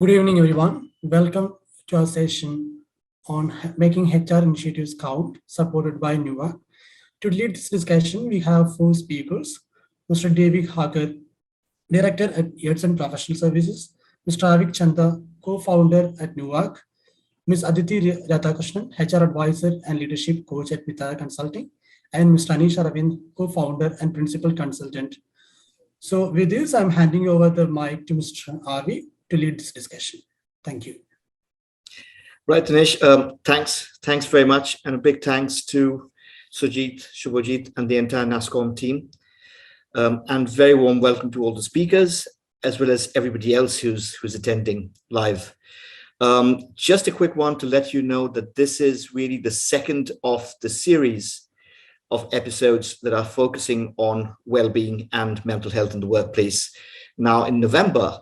Good evening, everyone. Welcome to our session on making HR initiatives count, supported by NUA. To lead this discussion, we have four speakers: Mr. David Harker, Director at Edson Professional Services; Mr. Avik Chanda, co-founder at NUAC; Ms. Aditi Radhakrishnan, HR Advisor and Leadership Coach at Mitara Consulting; and Mr. Anish Arvind, co-founder and Principal Consultant. So with this, I'm handing over the mic to Mr. Avi to lead this discussion. Thank you. Right, Anish, thanks very much. And a big thanks to Sujit, Shubhajit, and the entire NASCOM team. And very warm welcome to all the speakers, as well as everybody else who's attending live. Just a quick one to let you know that this is really the second of the series of episodes that are focusing on well-being and mental health in the workplace. Now, in November,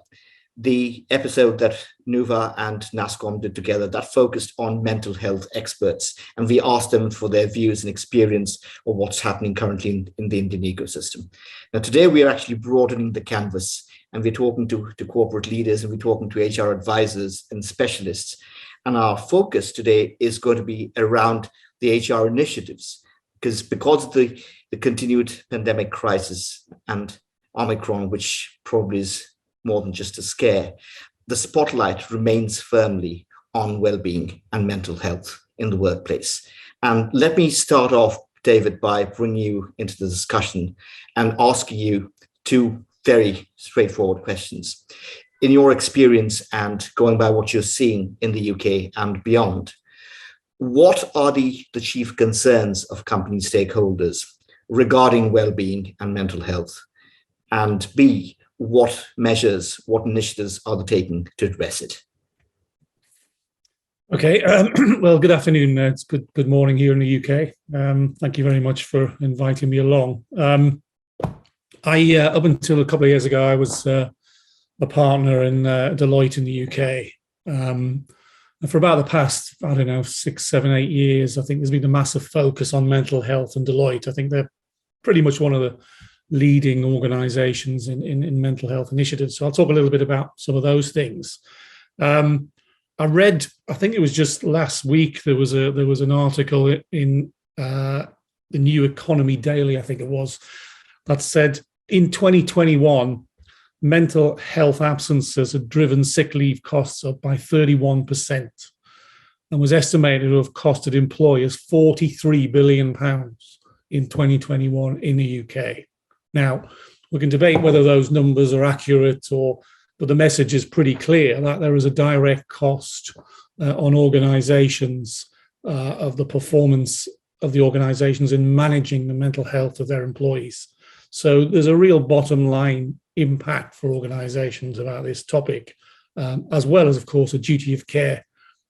the episode that NUVA and NASCOM did together, that focused on mental health experts. And we asked them for their views and experience of what's happening currently in the Indian ecosystem. Now, today we are actually broadening the canvas, and we're talking to corporate leaders, and we're talking to HR advisors and specialists. And our focus today is going to be around the HR initiatives, because of the continued pandemic crisis and Omicron, which probably is more than just a scare, the spotlight remains firmly on well-being and mental health in the workplace. And let me start off, David, by bringing you into the discussion and asking you two very straightforward questions. In your experience and going by what you're seeing in the UK and beyond, what are the chief concerns of company stakeholders regarding well-being and mental health? And B, what measures, what initiatives are they taking to address it? Okay, well, good afternoon. It's good morning here in the UK. Thank you very much for inviting me along. I up until a couple of years ago, I was a partner in Deloitte in the UK. And for about the past, 6, 7, 8 years, I think there's been a massive focus on mental health in Deloitte. I think they're pretty much one of the leading organizations in mental health initiatives. So I'll talk a little bit about some of those things. I read, I think it was just last week, there was an article in the New Economy Daily, I think it was, that said in 2021, mental health absences had driven sick leave costs up by 31% and was estimated to have costed employers £43 billion in 2021 in the UK. Now, we can debate whether those numbers are accurate, but the message is pretty clear that there is a direct cost on organizations of the performance of the organizations in managing the mental health of their employees. So there's a real bottom line impact for organizations about this topic, as well as, of course, a duty of care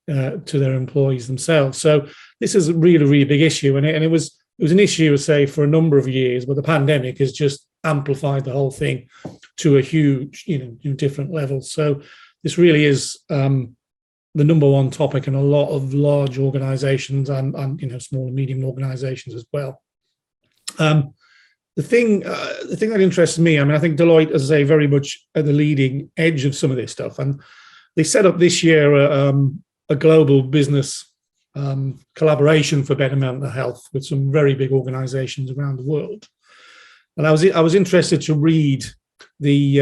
to their employees themselves. So this is a really, really big issue. And it was an issue, say, for a number of years, but the pandemic has just amplified the whole thing to a huge, different level. So this really is the number one topic in a lot of large organizations and small and medium organizations as well. The thing that interests me, I think Deloitte, as I say, very much at the leading edge of some of this stuff. And they set up this year a global business collaboration for better mental health with some very big organizations around the world. And I was interested to read the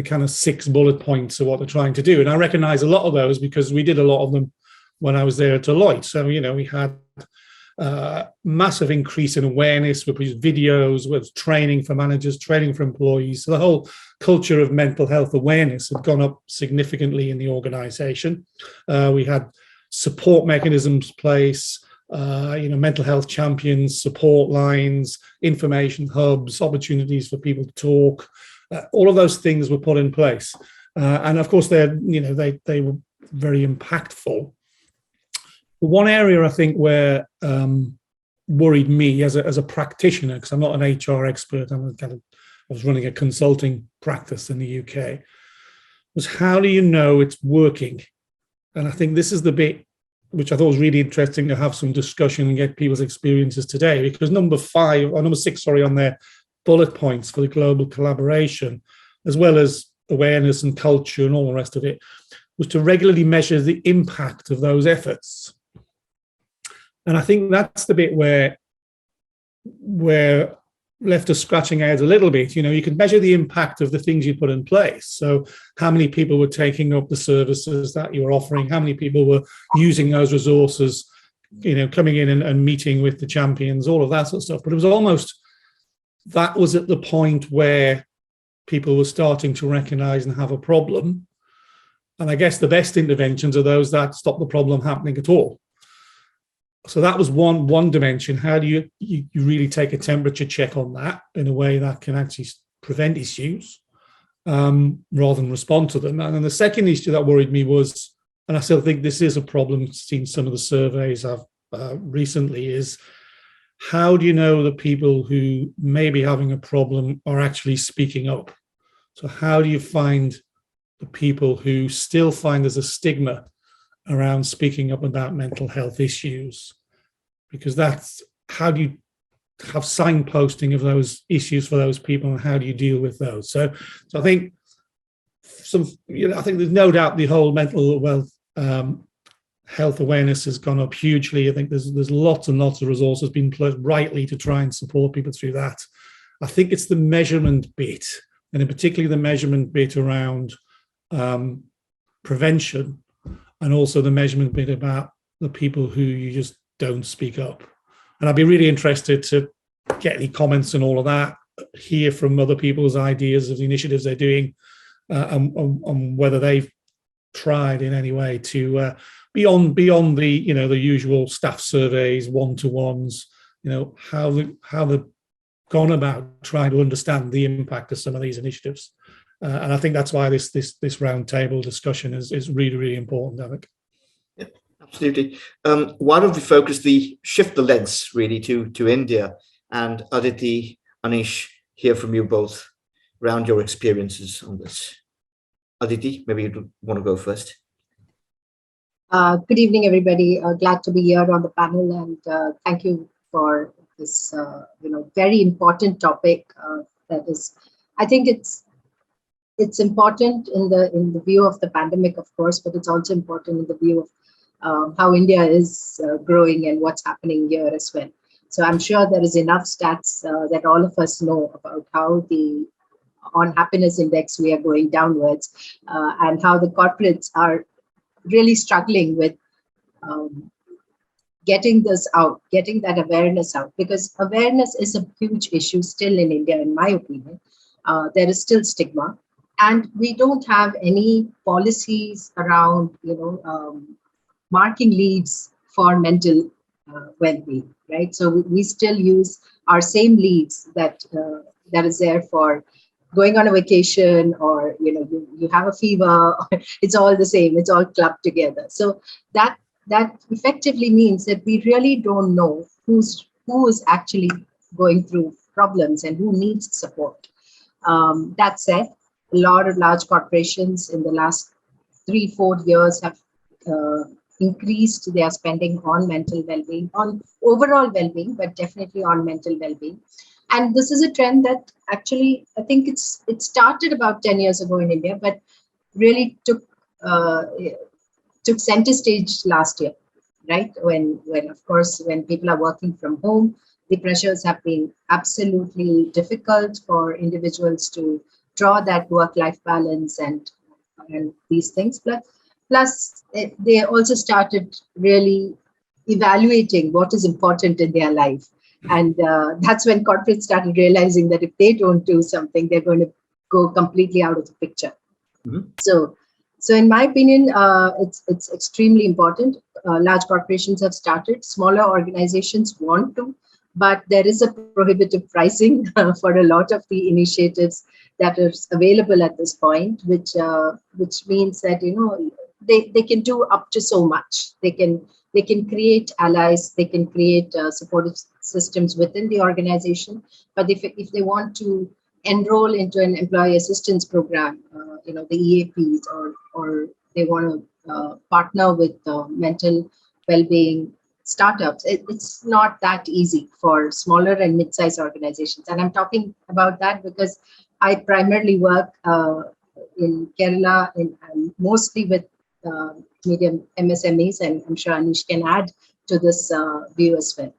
kind of 6 bullet points of what they're trying to do. And I recognize a lot of those because we did a lot of them when I was there at Deloitte. So, we had massive increase in awareness with videos, with training for managers, training for employees. So the whole culture of mental health awareness had gone up significantly in the organization. We had support mechanisms place, mental health champions, support lines, information hubs, opportunities for people to talk. All of those things were put in place. And of course, they were very impactful. One area I think where worried me as a practitioner, because I'm not an HR expert, I was running a consulting practice in the UK, was how do you know it's working? And I think this is the bit which I thought was really interesting to have some discussion and get people's experiences today, because number 6 on their bullet points for the global collaboration, as well as awareness and culture and all the rest of it, was to regularly measure the impact of those efforts. And I think that's the bit where left us scratching our heads a little bit. You can measure the impact of the things you put in place. So how many people were taking up the services that you were offering, how many people were using those resources, coming in and meeting with the champions, all of that sort of stuff. But it was almost, that was at the point where people were starting to recognize and have a problem. And I guess the best interventions are those that stop the problem happening at all. So that was one dimension. How do you really take a temperature check on that in a way that can actually prevent issues rather than respond to them? And then the second issue that worried me was, and I still think this is a problem, seen some of the surveys I've recently, is how do you know that people who may be having a problem are actually speaking up? So how do you find the people who still find there's a stigma around speaking up about mental health issues? Because that's, how do you have signposting of those issues for those people, and how do you deal with those? So I think I think there's no doubt the whole mental health awareness has gone up hugely. I think there's lots and lots of resources being put rightly to try and support people through that. I think it's the measurement bit, and in particular the measurement bit around prevention, and also the measurement bit about the people who you just don't speak up. And I'd be really interested to get any comments on all of that, hear from other people's ideas of the initiatives they're doing, and whether they've tried in any way to beyond the the usual staff surveys, one-to-ones, how they've gone about trying to understand the impact of some of these initiatives. And I think that's why this roundtable discussion is really, really important, Avik. Yeah, absolutely. Why don't we shift the lens really to India, and Aditi, Anish, hear from you both around your experiences on this. Aditi, maybe you want to go first. Good evening, everybody. Glad to be here on the panel, and thank you for this, very important topic. That is, I think it's important in the view of the pandemic, of course, but it's also important in the view of how India is growing and what's happening here as well. So I'm sure there is enough stats that all of us know about how on happiness index we are going downwards, and how the corporates are really struggling with getting this out, getting that awareness out, because awareness is a huge issue still in India, in my opinion. There is still stigma, and we don't have any policies around, marking leaves for mental well-being, right? So we still use our same leaves that is there for going on a vacation, or you have a fever. It's all the same. It's all clubbed together. So that effectively means that we really don't know who is actually going through problems and who needs support. That said, a lot of large corporations in the last 3-4 years have increased their spending on mental well-being, on overall well-being, but definitely on mental well-being. And this is a trend that actually, I think it started about 10 years ago in India, but really took center stage last year, right? When of course, when people are working from home, the pressures have been absolutely difficult for individuals to draw that work-life balance and these things. Plus, they also started really evaluating what is important in their life. And that's when corporates started realizing that if they don't do something, they're going to go completely out of the picture. Mm-hmm. So in my opinion, it's extremely important. Large corporations have started, smaller organizations want to, but there is a prohibitive pricing for a lot of the initiatives that are available at this point, which means that they can do up to so much. They can create allies, they can create supportive systems within the organization. But if they want to enroll into an employee assistance program, the EAPs, or they want to partner with mental well-being startups, it's not that easy for smaller and mid-sized organizations. And I'm talking about that because I primarily work in Kerala, and mostly with medium MSMEs, and I'm sure Anish can add to this view as well.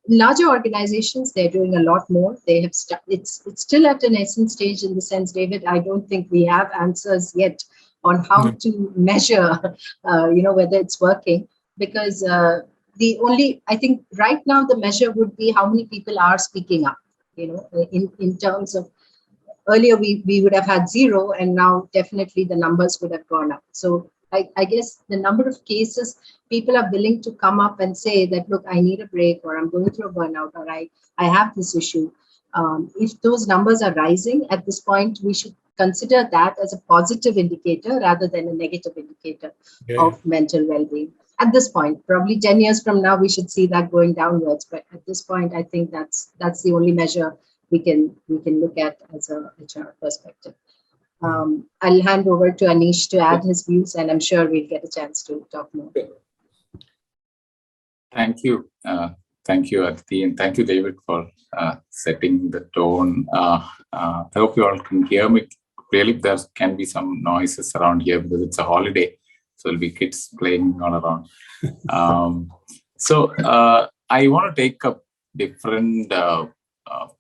Larger organizations, they're doing a lot more. They have it's still at a nascent stage in the sense, David, I don't think we have answers yet on how to measure, whether it's working, because I think right now the measure would be how many people are speaking up, in terms of, earlier we would have had 0, and now definitely the numbers would have gone up. So I guess the number of cases people are willing to come up and say that, look, I need a break, or I'm going through a burnout, or I have this issue. If those numbers are rising at this point, we should consider that as a positive indicator rather than a negative indicator of mental well-being. At this point, probably 10 years from now, we should see that going downwards. But at this point, I think that's the only measure we can look at as a HR perspective. I'll hand over to Anish to add his views, and I'm sure we'll get a chance to talk more. Thank you. Thank you, Aditi, and thank you, David, for setting the tone. I hope you all can hear me. Really, there can be some noises around here because it's a holiday, so there'll be kids playing all around. So I want to take a different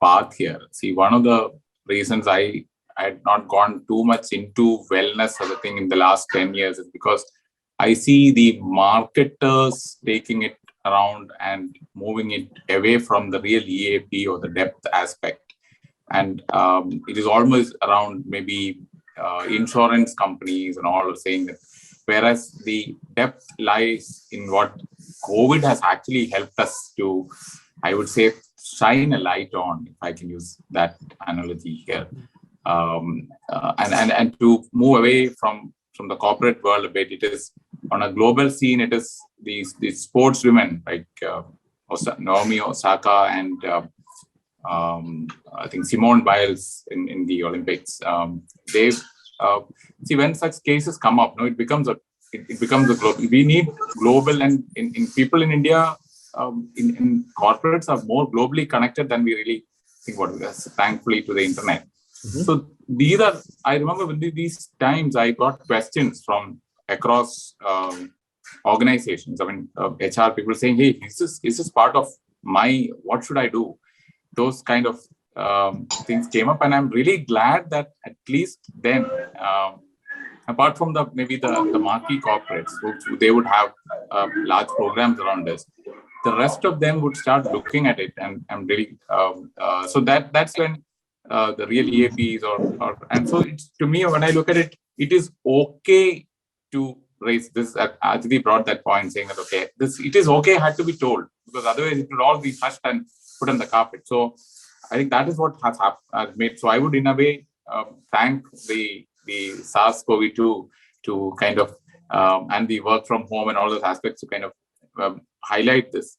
path here. See, one of the reasons I had not gone too much into wellness as a thing in the last 10 years is because I see the marketers taking it around and moving it away from the real EAP or the depth aspect. And it is almost around maybe insurance companies and all are saying that, whereas the depth lies in what COVID has actually helped us to, I would say, shine a light on, if I can use that analogy here. And to move away from the corporate world a bit, it is on a global scene, it is these sportswomen like Naomi Osaka and I think Simone Biles in the Olympics. They've see, when such cases come up, it becomes a global. We need global, and in people in India, in corporates are more globally connected than we really think what it is, thankfully, to the internet. So these are, I remember when these times I got questions from across organizations. I mean, HR people saying, hey, is this part of my, what should I do? Those kind of things came up, and I'm really glad that at least then, apart from maybe the marquee corporates, who they would have large programs around this, the rest of them would start looking at it, and I'm really so that's when the real EAPs and so it's, to me, when I look at it, it is okay to raise this. Aditi brought that point, saying that it is okay, had to be told, because otherwise it would all be hushed and put on the carpet. So I think that is what has made. So I would, in a way, thank the SARS-CoV-2 to kind of and the work from home and all those aspects to kind of highlight this.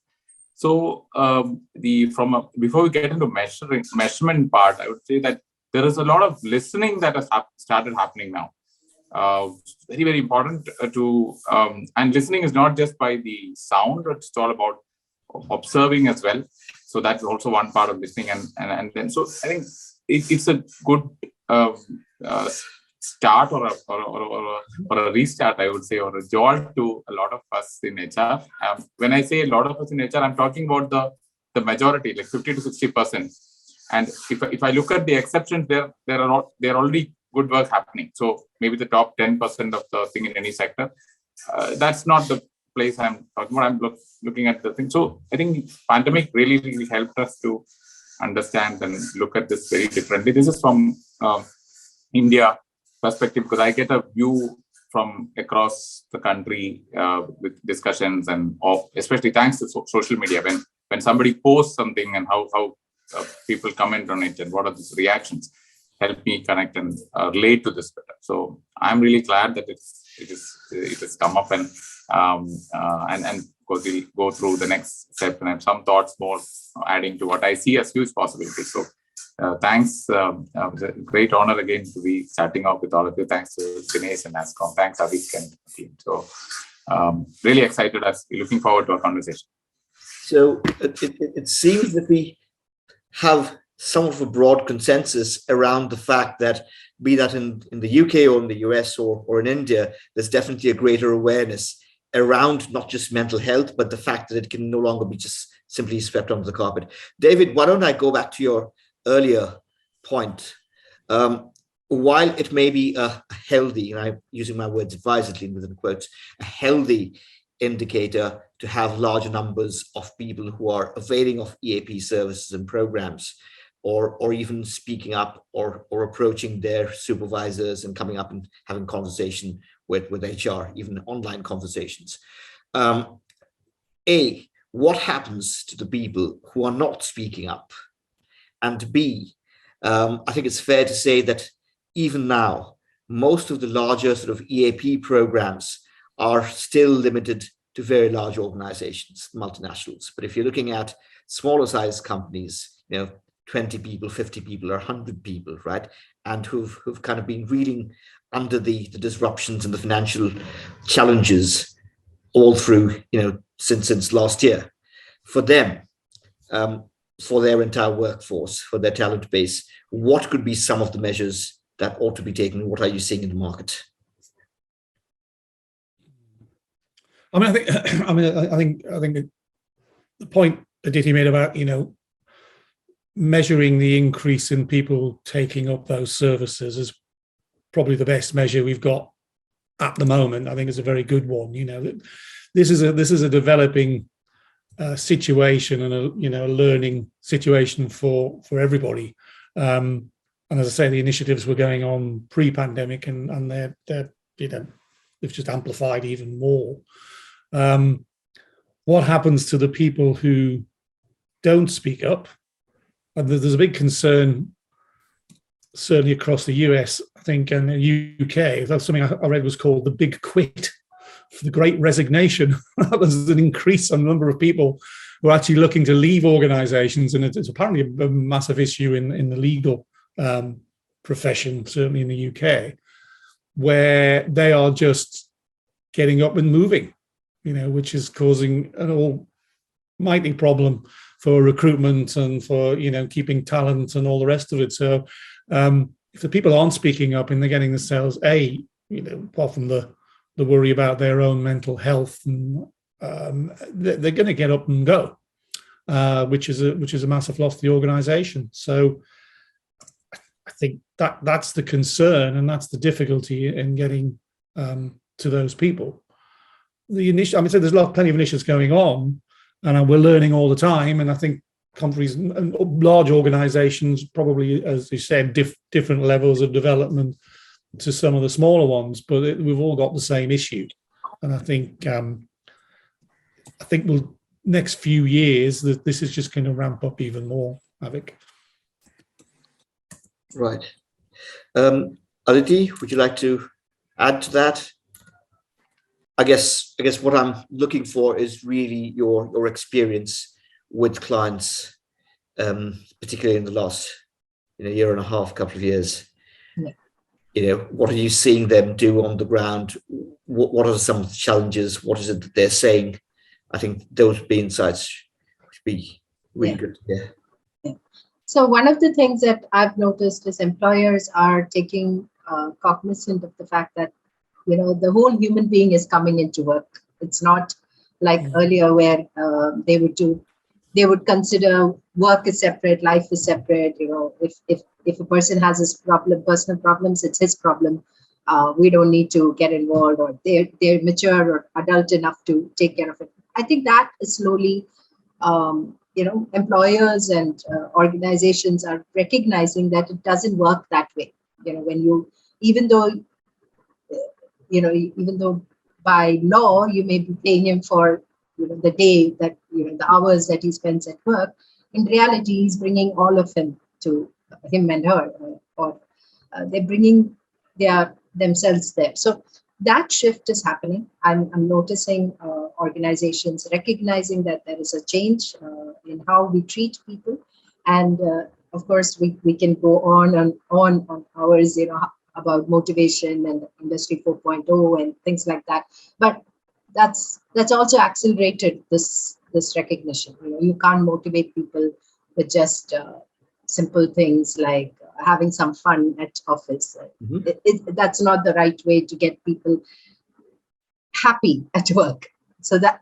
So before we get into measurement part, I would say that there is a lot of listening that has started happening now. Very, very important and listening is not just by the sound, it's all about observing as well. So that's also one part of listening, and then so I think it's a good start or a restart, I would say, or a jolt to a lot of us in HR. When I say a lot of us in HR, I'm talking about the majority, like 50 to 60%. And if I look at the exceptions, there are already good work happening. So maybe the top 10% of the thing in any sector. That's not the place I'm talking about. I'm looking at the thing. So I think pandemic really, really helped us to understand and look at this very differently. This is from India perspective, because I get a view from across the country with discussions and especially thanks to social media, when somebody posts something and how people comment on it and what are these reactions, help me connect and relate to this better. So I'm really glad that it has come up, and we'll go through the next step and have some thoughts more adding to what I see as huge possibilities. So thanks. It was a great honor again to be starting off with all of you. Thanks to Dinesh and NASCOM. Thanks, Avik and team. So really excited as we're looking forward to our conversation. So it seems that we have some of a broad consensus around the fact that be that in the UK or in the US or in India, there's definitely a greater awareness around not just mental health, but the fact that it can no longer be just simply swept under the carpet. David, why don't I go back to your earlier point? While it may be a healthy, and I'm using my words advisedly within quotes, a healthy indicator to have larger numbers of people who are availing of EAP services and programs, or even speaking up or approaching their supervisors and coming up and having conversation with HR, even online conversations. A, what happens to the people who are not speaking up? And B, I think it's fair to say that even now, most of the larger sort of EAP programs are still limited to very large organizations, multinationals. But if you're looking at smaller size companies, 20 people, 50 people, or 100 people, right? And who've kind of been reeling under the disruptions and the financial challenges all through, since last year. For them, for their entire workforce, for their talent base, what could be some of the measures that ought to be taken? What are you seeing in the market? I think the point Aditi made about, measuring the increase in people taking up those services is probably the best measure we've got at the moment. I think it's a very good one. This is a developing situation and a learning situation for everybody. And as I say, the initiatives were going on pre-pandemic, and they've just amplified even more. What happens to the people who don't speak up? And there's a big concern, certainly across the US, I think, and the UK. That's something I read was called the Big Quit, the Great Resignation. There's an increase on the number of people who are actually looking to leave organizations, and it's apparently a massive issue in the legal profession, certainly in the UK, where they are just getting up and moving, which is causing an almighty problem for recruitment and for, keeping talent and all the rest of it. So if the people aren't speaking up and they're getting themselves, apart from the worry about their own mental health, and they're going to get up and go, which is a massive loss to the organization. So I think that's the concern, and that's the difficulty in getting to those people. There's plenty of initiatives going on, and we're learning all the time. And I think companies and large organizations probably, as you said, different levels of development to some of the smaller ones, but we've all got the same issue. And I think next few years that this is just going to ramp up even more, Avik. Right. Aditi, would you like to add to that? I guess what I'm looking for is really your experience with clients, particularly in the last year and a half, couple of years. Yeah. What are you seeing them do on the ground? What are some of the challenges? What is it that they're saying? I think those would be insights would be really good. Yeah. So one of the things that I've noticed is employers are taking cognizant of the fact that the whole human being is coming into work. It's not like earlier where they would consider work is separate, life is separate. If a person has his personal problems, it's his problem. We don't need to get involved, or they're mature or adult enough to take care of it. I think that is slowly, employers and organizations are recognizing that it doesn't work that way. Even though by law you may be paying him for the day that the hours that he spends at work, in reality he's bringing all of him and her, or they're bringing themselves there. So that shift is happening. I'm noticing organizations recognizing that there is a change in how we treat people, and of course we can go on hours about motivation and Industry 4.0 and things like that. But that's also accelerated this recognition. You can't motivate people with just simple things like having some fun at office. That's not the right way to get people happy at work. So that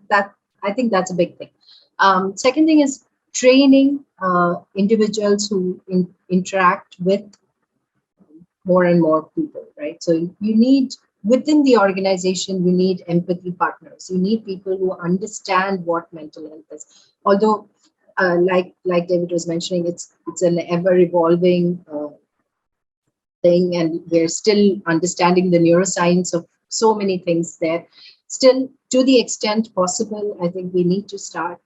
I think that's a big thing. Second thing is training individuals who interact with more and more people, right? So you need, within the organization, you need empathy partners. You need people who understand what mental health is. Although, like David was mentioning, it's an ever evolving thing, and we're still understanding the neuroscience of so many things there. Still, to the extent possible, I think we need to start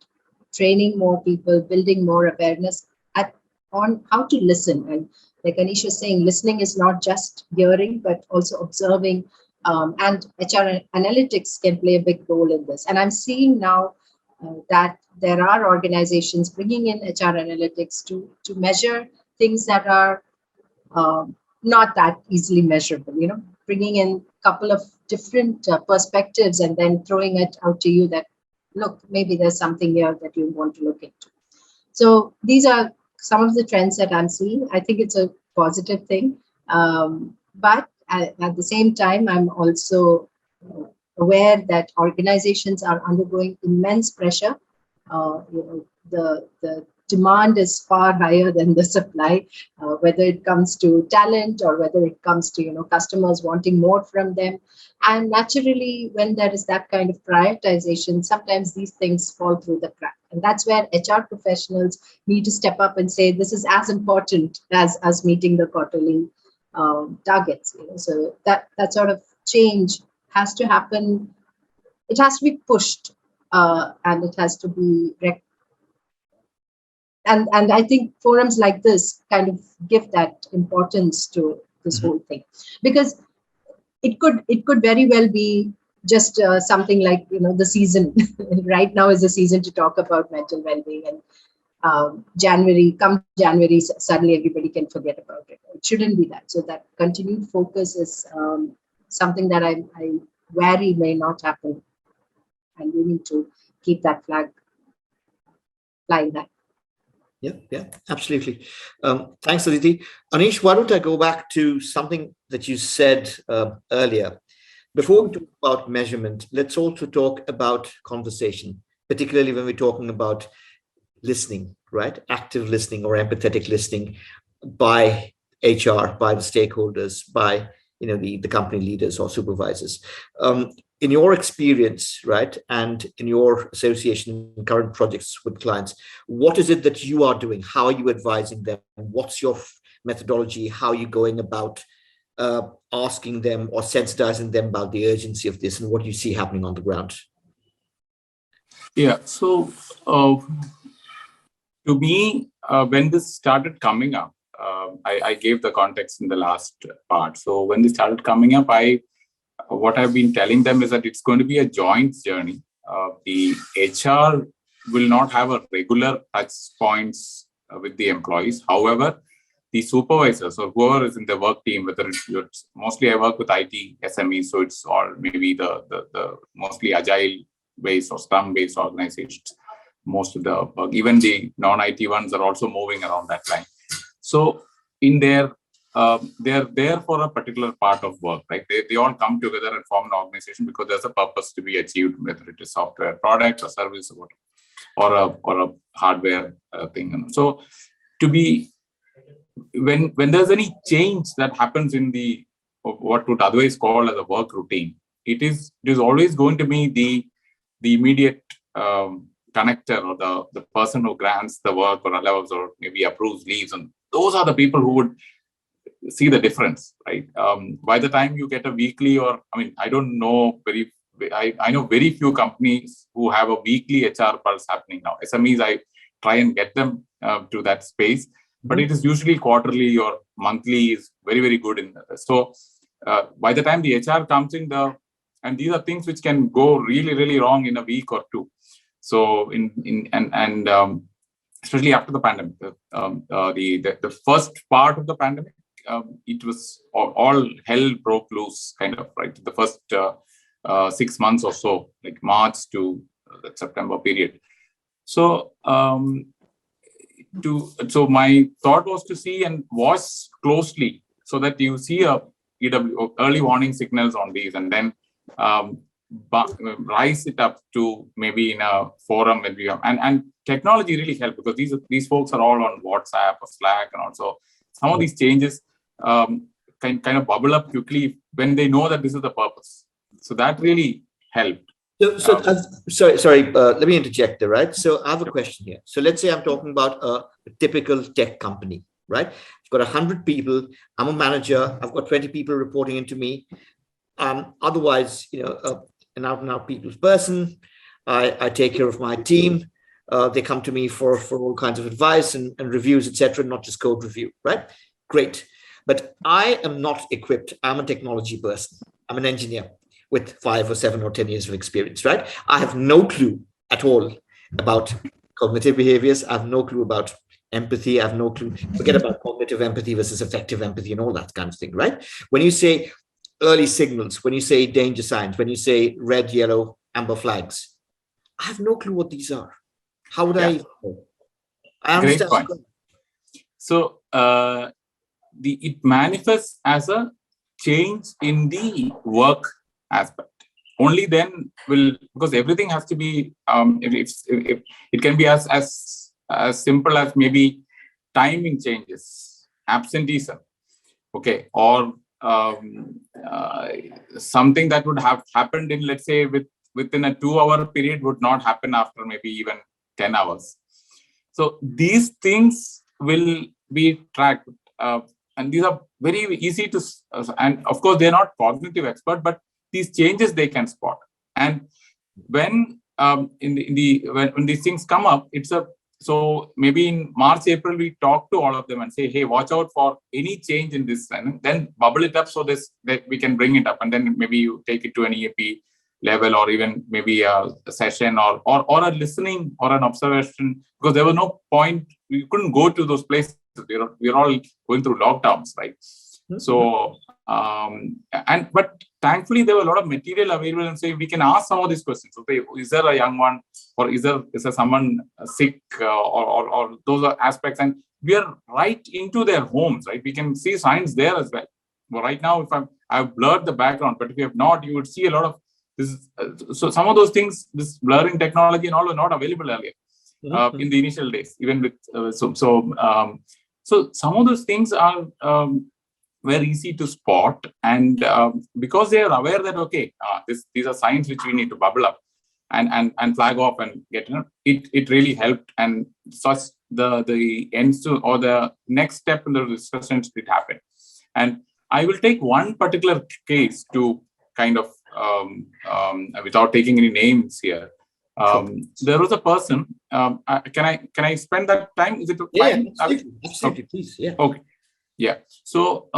training more people, building more awareness on how to listen. And like Anish was saying, listening is not just hearing, but also observing. And HR analytics can play a big role in this. And I'm seeing now that there are organizations bringing in HR analytics to measure things that are not that easily measurable, bringing in a couple of different perspectives and then throwing it out to you that, look, maybe there's something here that you want to look into. So these are some of the trends that I'm seeing. I think it's a positive thing. But at the same time, I'm also aware that organizations are undergoing immense pressure. The demand is far higher than the supply, whether it comes to talent or whether it comes to customers wanting more from them. And naturally, when there is that kind of prioritization, sometimes these things fall through the crack. And that's where HR professionals need to step up and say, this is as important as us meeting the quarterly targets. So that sort of change has to happen. It has to be pushed, and it has to be and I think forums like this kind of give that importance to this whole thing, because it could very well be just something like the season. Right now is the season to talk about mental well-being, and January suddenly everybody can forget about it. It shouldn't be that. So that continued focus is something that I worry may not happen, and we need to keep that flag flying high. Yeah, absolutely. Thanks, Aditi. Anish, why don't I go back to something that you said earlier? Before we talk about measurement, let's also talk about conversation, particularly when we're talking about listening, right? Active listening or empathetic listening by HR, by the stakeholders, by the company leaders or supervisors. In your experience, right, and in your association in current projects with clients, what is it that you are doing? How are you advising them? What's your methodology? How are you going about asking them or sensitizing them about the urgency of this, and what do you see happening on the ground? Yeah, so to me, when this started coming up, I gave the context in the last part. So when this started coming up, what I've been telling them is that it's going to be a joint journey. The HR will not have a regular touch points with the employees. However, the supervisors or whoever is in the work team, whether it's mostly I work with IT SMEs, so it's all maybe the mostly agile based or Scrum based organizations. Most of the work, even the non-IT ones are also moving around that line. So in their they're there for a particular part of work, right? They all come together and form an organization because there's a purpose to be achieved, whether it is software product or service or a hardware thing. So to be when there's any change that happens in the what would otherwise call as a work routine, it is always going to be the immediate connector or the person who grants the work or allows or maybe approves leaves, and those are the people who would see the difference, right? By the time you get a weekly, or I don't know I know very few companies who have a weekly HR pulse happening now. SMEs, I try and get them to that space, but it is usually quarterly or monthly is very, very good in that. So by the time the HR comes in, and these are things which can go really, really wrong in a week or two. So especially after the pandemic, the first part of the pandemic, it was all hell broke loose, kind of, right? The first 6 months or so, like March to the September period. So so my thought was to see and watch closely so that you see a early warning signals on these, and then rise it up to maybe in a forum that we have. And technology really helped, because these folks are all on WhatsApp or Slack, and also some of these changes can kind of bubble up quickly when they know that this is the purpose. So that really helped. Sorry, let me interject there, right? So I have a question here. So let's say I'm talking about a typical tech company, right? I've got 100 people. I'm a manager. I've got 20 people reporting into me. Otherwise, an out-and-out people's person. I take care of my team. They come to me for all kinds of advice and reviews, etc., not just code review, right? Great. But I am not equipped. I'm a technology person. I'm an engineer with 5 or 7 or 10 years of experience, right? I have no clue at all about cognitive behaviors. I have no clue about empathy. I have no clue. Forget about cognitive empathy versus affective empathy and all that kind of thing, right? When you say early signals, when you say danger signs, when you say red, yellow, amber flags, I have no clue what these are. How would I know? I understand. Great point. So it manifests as a change in the work aspect. Only then because everything has to be, if it can be as simple as maybe timing changes, absenteeism, okay, or something that would have happened in, let's say, within a 2-hour period would not happen after maybe even 10 hours. So these things will be tracked, and these are very easy to, and of course they're not cognitive expert, but these changes they can spot. And when when these things come up, so maybe in March, April, we talk to all of them and say, hey, watch out for any change in this, and then bubble it up so that we can bring it up, and then maybe you take it to an EAP level, or even maybe a session or a listening or an observation, because there was no point. We couldn't go to those places. We're all going through lockdowns, right? Mm-hmm. So, but thankfully there were a lot of material available, and say we can ask some of these questions. Okay, is there a young one, or is there someone sick, or those are aspects, and we are right into their homes, right? We can see signs there as well. But right now, if I've blurred the background, but if you have not, you would see a lot of this. So some of those things, this blurring technology and all, were not available earlier. In the initial days, even with so some of those things are very easy to spot, and because they are aware that okay, these are signs which we need to bubble up and flag off and get, it really helped, and such the ends to, or the next step in the discussions did happen. And I will take one particular case to kind of without taking any names here. There was a person. Can I spend that time? Is it fine? Yeah, absolutely, please. Yeah. Okay. Yeah. So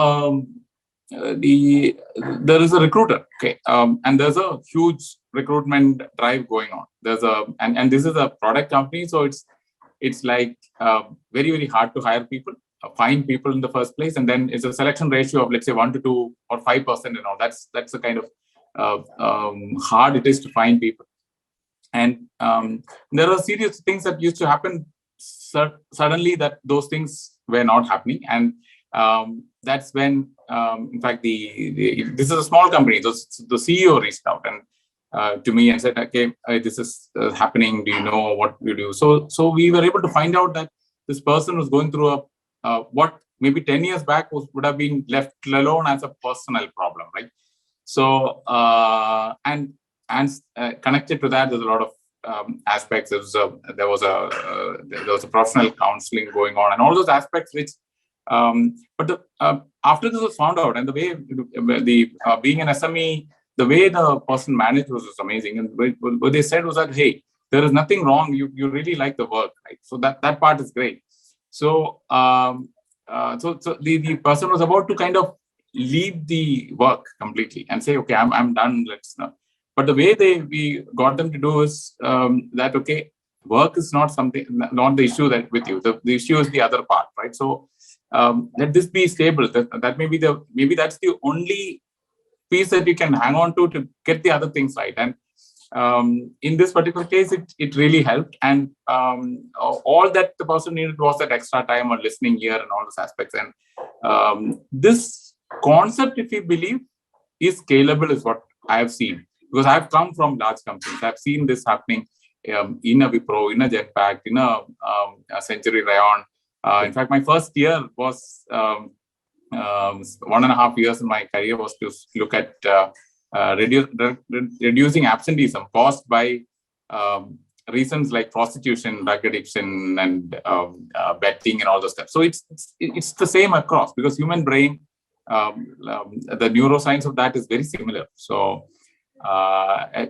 there is a recruiter. Okay. And there's a huge recruitment drive going on. And this is a product company, so it's like very, very hard to hire people, find people in the first place, and then it's a selection ratio of, let's say, 1 to 2 or 5%. And all that's the kind of hard it is to find people. And there are serious things that used to happen suddenly, that those things were not happening. And that's when, in fact, this is a small company. The CEO reached out and to me and said, okay, this is happening. Do you know what we do? So we were able to find out that this person was going through what maybe 10 years back would have been left alone as a personal problem, right? So, and connected to that, there's a lot of aspects. There was a professional counseling going on, and all those aspects which, but after this was found out, and the way being an SME, the way the person managed was amazing. And what they said was that, hey, there is nothing wrong. You really like the work, right? So that part is great. So so the person was about to kind of leave the work completely and say, okay, I'm done. Let's not. But the way we got them to do is that, okay, work is not the issue that with you. The issue is the other part, right? So let this be stable. That maybe that's the only piece that you can hang on to get the other things right. And in this particular case, it really helped. And all that the person needed was that extra time or listening ear and all those aspects. And this concept, if you believe, is scalable, is what I have seen. Because I've come from large companies. I've seen this happening in a Wipro, in a Jetpack, in a Century Rayon. In fact, my first year was 1.5 years in my career was to look at reducing absenteeism caused by reasons like prostitution, drug addiction, and betting and all those stuff. So it's the same across, because human brain, the neuroscience of that is very similar. So I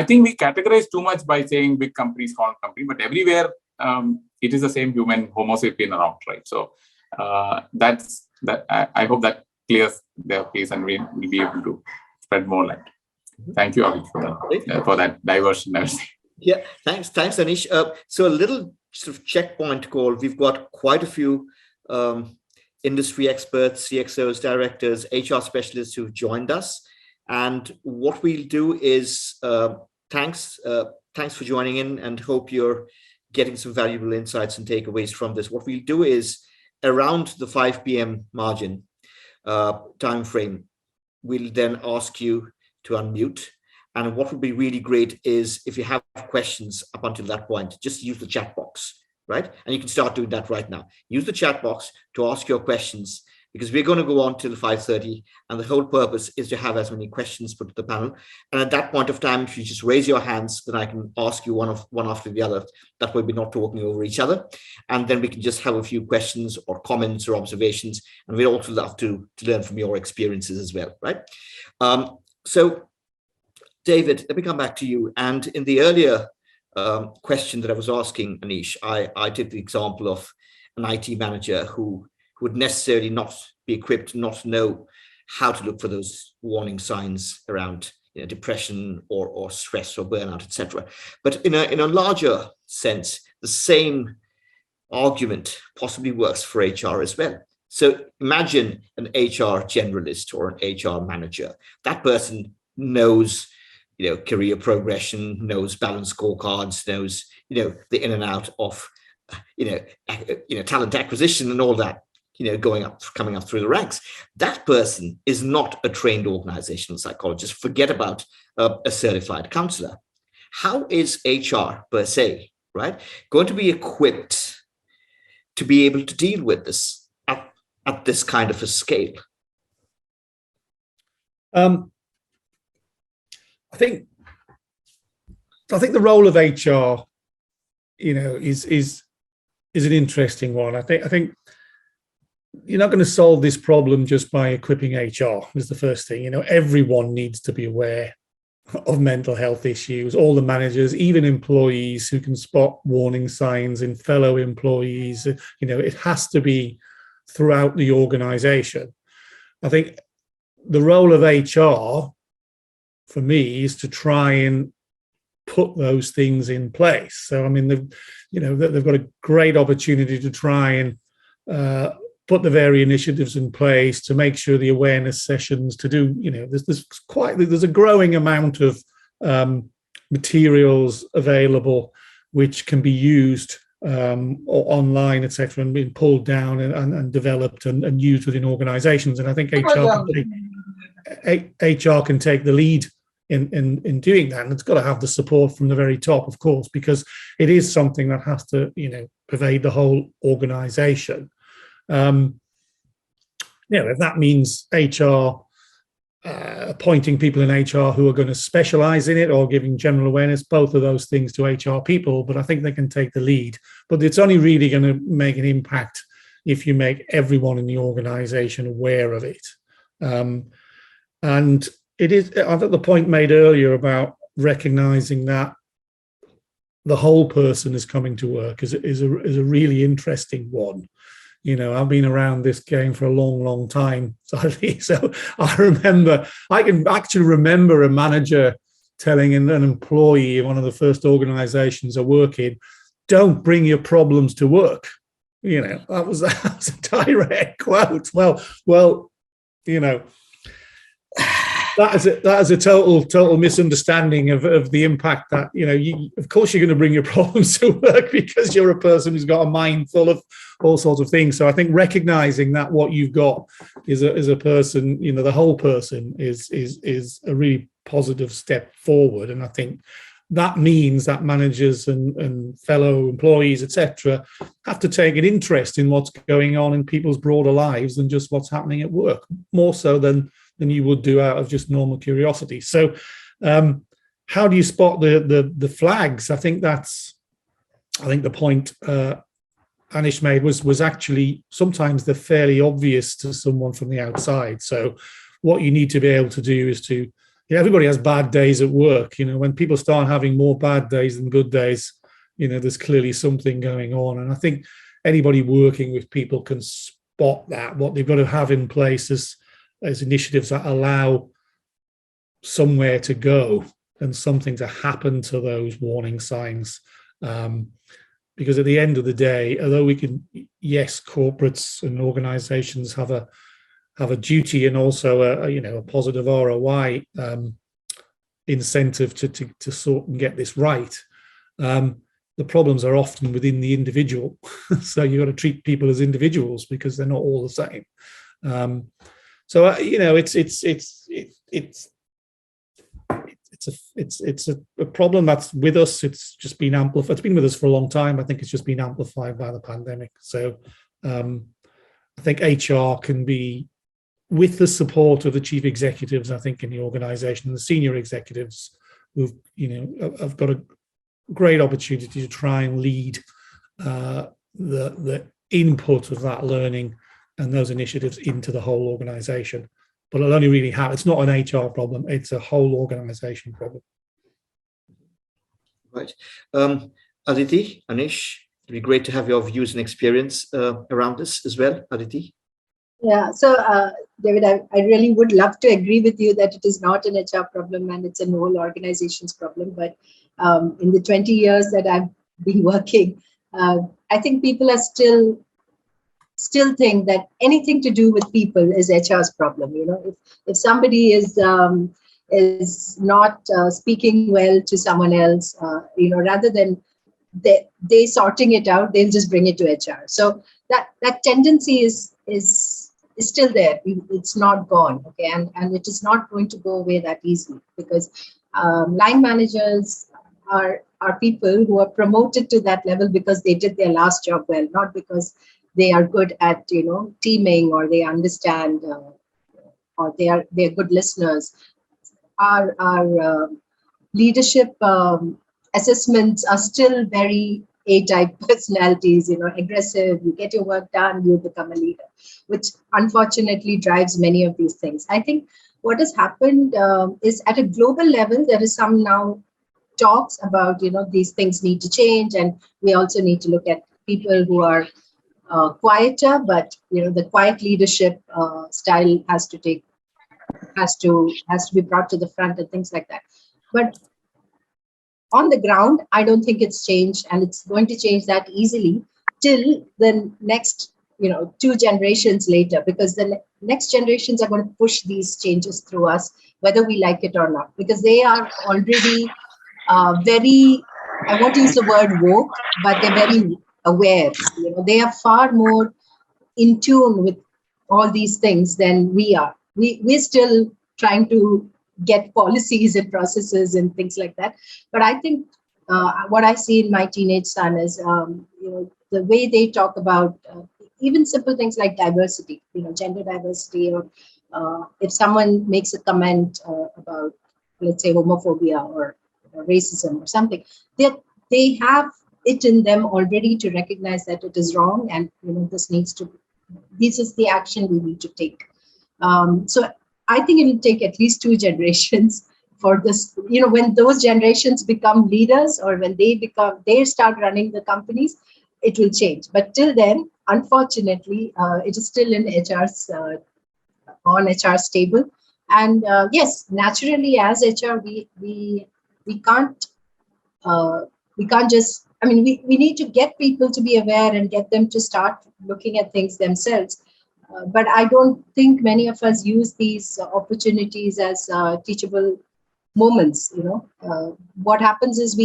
think we categorize too much by saying big company, small company, but everywhere it is the same human Homo sapien around, right? So that's that. I hope that clears their case, and we'll be able to spread more light. Thank you, Avik, for that diversion. Yeah, thanks, Anish. So a little sort of checkpoint call. We've got quite a few industry experts, CXOs, directors, HR specialists who've joined us. And what we'll do is, thanks for joining in, and hope you're getting some valuable insights and takeaways from this. What we'll do is, around the 5 p.m. margin time frame, we'll then ask you to unmute. And what would be really great is if you have questions up until that point, just use the chat box, right? And you can start doing that right now. Use the chat box to ask your questions, because we're going to go on till 5:30, and the whole purpose is to have as many questions put to the panel. And at that point of time, if you just raise your hands, then I can ask you one after the other. That way we're not talking over each other. And then we can just have a few questions or comments or observations. And we'd also love to learn from your experiences as well, right? So David, let me come back to you. And in the earlier question that I was asking, Anish, I did the example of an IT manager who would necessarily not be equipped, not know how to look for those warning signs around depression or stress or burnout, etc. But in a larger sense, the same argument possibly works for HR as well. So imagine an HR generalist or an HR manager. That person knows career progression, knows balanced scorecards, knows the in and out of talent acquisition and all that, coming up through the ranks. That person is not a trained organizational psychologist. Forget about a certified counselor. How is HR per se, right, going to be equipped to be able to deal with this at this kind of a scale? I think the role of HR, is an interesting one. I think you're not going to solve this problem just by equipping HR, is the first thing. Everyone needs to be aware of mental health issues, all the managers, even employees who can spot warning signs in fellow employees. It has to be throughout the organization. I think the role of HR, for me, is to try and put those things in place. So, they've got a great opportunity to try and put the various initiatives in place to make sure the awareness sessions to do, there's a growing amount of materials available which can be used or online, etc., and being pulled down and developed and used within organizations. And I think HR can take the lead in doing that. And it's got to have the support from the very top, of course, because it is something that has to, pervade the whole organization. If that means HR appointing people in HR who are going to specialize in it or giving general awareness, both of those things to HR people, but I think they can take the lead. But it's only really going to make an impact if you make everyone in the organization aware of it. And it is, I think the point made earlier about recognizing that the whole person is coming to work is a really interesting one. I've been around this game for a long, long time. So I can actually remember a manager telling an employee in one of the first organizations I work in, don't bring your problems to work. That was a direct quote. Well, that is a total misunderstanding of the impact that, of course you're going to bring your problems to work because you're a person who's got a mind full of all sorts of things. So I think recognizing that what you've got is a person, the whole person is a really positive step forward. And I think that means that managers and fellow employees, etc., have to take an interest in what's going on in people's broader lives than just what's happening at work, more so than you would do out of just normal curiosity. So how do you spot the flags? I think the point Anish made was actually sometimes they're fairly obvious to someone from the outside. So what you need to be able to do is to, everybody has bad days at work. When people start having more bad days than good days, there's clearly something going on. And I think anybody working with people can spot that. What they've got to have in place is initiatives that allow somewhere to go and something to happen to those warning signs. Because at the end of the day, although we can, yes, corporates and organizations have a duty and also a positive ROI incentive to sort and get this right. The problems are often within the individual. So you've got to treat people as individuals because they're not all the same. So it's a problem that's with us. It's just been amplified. It's been with us for a long time. I think it's just been amplified by the pandemic. So I think HR can be, with the support of the chief executives, I think in the organisation, the senior executives who've have got a great opportunity to try and lead the input of that learning and those initiatives into the whole organisation. But it'll only really have, it's not an HR problem, it's a whole organisation problem. Right. Aditi, Anish, it'd be great to have your views and experience around this as well, Aditi. Yeah, so David, I really would love to agree with you that it is not an HR problem and it's a whole organization's problem. But in the 20 years that I've been working, I think people are still think that anything to do with people is HR's problem. If somebody is not speaking well to someone else, rather than they sorting it out, they'll just bring it to HR. So that tendency is still there. It's not gone, okay, and it is not going to go away that easily, because line managers are people who are promoted to that level because they did their last job well, not because they are good at teaming, or they understand, or they're good listeners. Our leadership assessments are still very A-type personalities, aggressive, you get your work done, you become a leader, which unfortunately drives many of these things. I think what has happened is at a global level, there is some now talks about, these things need to change, and we also need to look at people who are quieter, but the quiet leadership style has to be brought to the front and things like that. But on the ground, I don't think it's changed, and it's going to change that easily till the next, 2 generations later, because the next generations are going to push these changes through us, whether we like it or not, because they are already very, I won't use the word woke, but they're very aware. They are far more in tune with all these things than we are. We're still trying to get policies and processes and things like that. But I think what I see in my teenage son is, the way they talk about even simple things like diversity, gender diversity, or if someone makes a comment about, let's say, homophobia or racism or something, they have it in them already to recognize that it is wrong, and this is the action we need to take. So I think it will take at least 2 generations for this. When those generations become leaders, or when they start running the companies, it will change. But till then, unfortunately, it is still in on HR's table. And yes, naturally, as HR, we can't just. We need to get people to be aware and get them to start looking at things themselves. But I don't think many of us use these opportunities as teachable moments. What happens is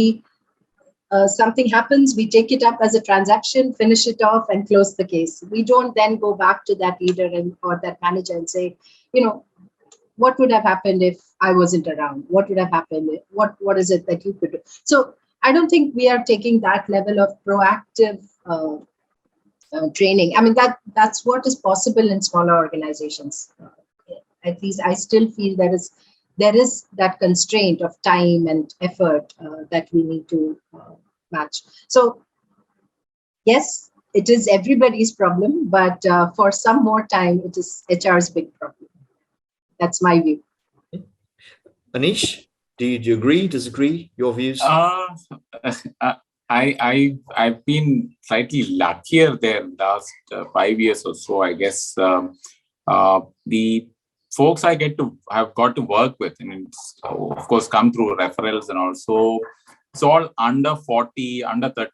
something happens, we take it up as a transaction, finish it off, and close the case. We don't then go back to that leader or that manager and say, what would have happened if I wasn't around? What would have happened? What is it that you could do? So I don't think we are taking that level of proactive training. I mean, that's what is possible in smaller organizations. At least I still feel there is that constraint of time and effort that we need to match. So yes, it is everybody's problem, but for some more time, it is HR's big problem. That's my view. Anish, do you agree, disagree, your views? I've been slightly luckier there last 5 years or so, I guess. The folks I have got to work with, and it's, of course, come through referrals and also it's all under 40, under 30,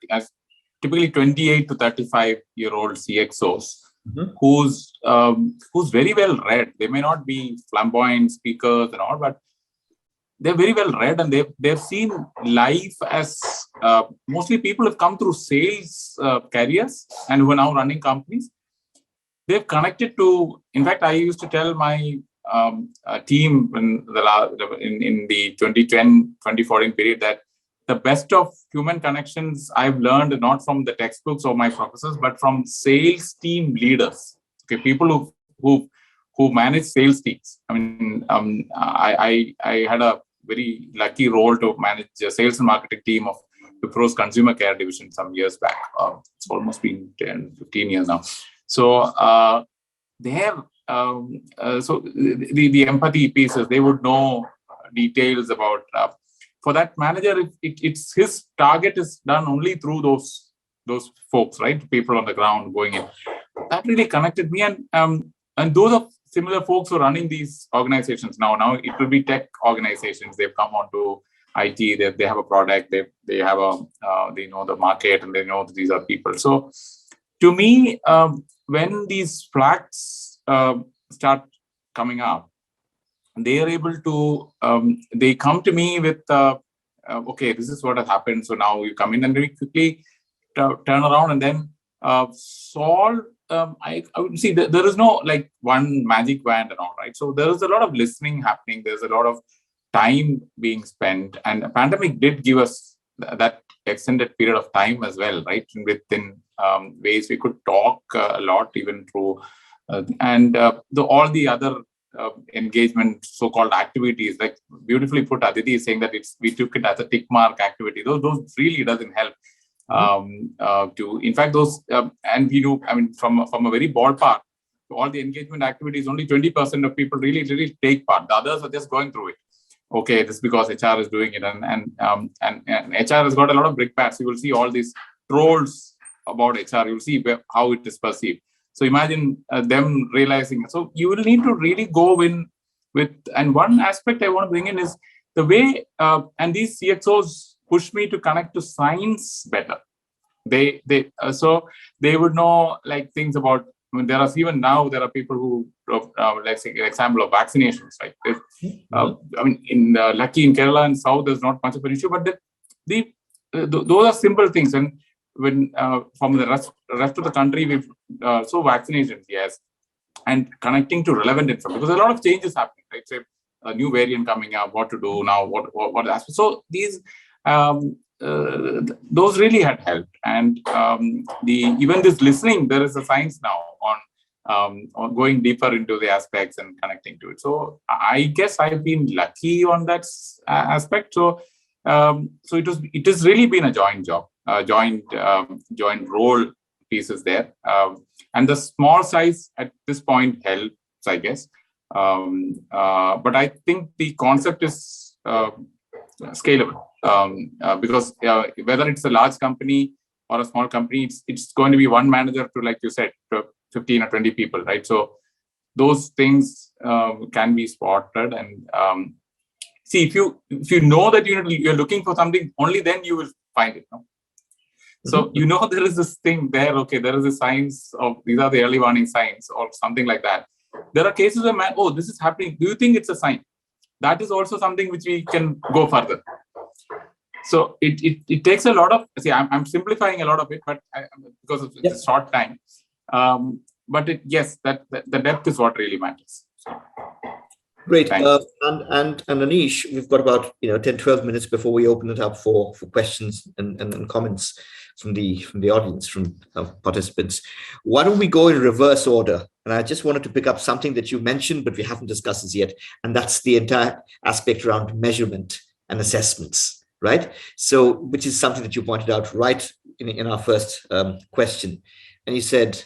typically 28 to 35-year-old CXOs. Mm-hmm. Who's very well read. They may not be flamboyant speakers and all, but they're very well read, and they've seen life as mostly people have come through sales careers and who are now running companies. They've connected to. In fact, I used to tell my team in the 2010-2014 period that the best of human connections I've learned not from the textbooks or my professors, but from sales team leaders. Okay, people who manage sales teams. I mean, I had a very lucky role to manage a sales and marketing team of Wipro's consumer care division some years back. It's almost been 10, 15 years now. So they have so the empathy pieces. They would know details about. For that manager, it's his target is done only through those folks, right? People on the ground going in. That really connected me, and those are similar folks who are running these organizations now. Now it will be tech organizations. They've come onto IT. They have a product. They have they know the market, and they know that these are people. So to me, when these flags start coming up, they are able to, they come to me with, okay, this is what has happened. So now you come in and very quickly turn around and then solve. I would see there is no like one magic wand and all, right? So there is a lot of listening happening. There's a lot of time being spent. And the pandemic did give us that extended period of time as well, right? Within ways we could talk a lot, even through, all the other engagement, so-called activities, like beautifully put, Aditi is saying that we took it as a tick mark activity. Those really doesn't help. To in fact those and we do. I mean, from a very ballpark, all the engagement activities, only 20% of people really take part. The others are just going through it. Okay, this is because HR is doing it, and HR has got a lot of brickbats. You will see all these trolls about HR. You will see how it is perceived. So imagine them realizing. So you will need to really go in with. And one aspect I want to bring in is the way, and these CXOs push me to connect to science better. So they would know like things about. I mean, there are people who, let's say, an example of vaccinations. Right? I mean, lucky in Kerala and South, there's not much of an issue, but those are simple things. And when from the rest of the country, we've so vaccinations, yes, and connecting to relevant information because a lot of change is happening. Right? Say a new variant coming up, what to do now, what aspects. So these. Those really had helped, and even this listening, there is a science now on going deeper into the aspects and connecting to it. So I guess I've been lucky on that aspect. So it has really been a joint job, joint role pieces there, and the small size at this point helps, I guess. But I think the concept is scalable. Because whether it's a large company or a small company, it's going to be one manager to, like you said, to 15 or 20 people, right? So those things can be spotted. And see, if you know that you're looking for something, only then you will find it. No? So, you know, there is this thing there, okay, there is a signs of, these are the early warning signs or something like that. There are cases where, man, oh, this is happening. Do you think it's a sign? That is also something which we can go further. So it takes a lot of, see, I'm simplifying a lot of it, but because of the short time. But yes, that the depth is what really matters. So, great. And Anish, we've got about 10, 12 minutes before we open it up for questions and comments from the audience, from participants. Why don't we go in reverse order? And I just wanted to pick up something that you mentioned, but we haven't discussed this yet, and that's the entire aspect around measurement and assessments, right? So, which is something that you pointed out right in our first question, and you said,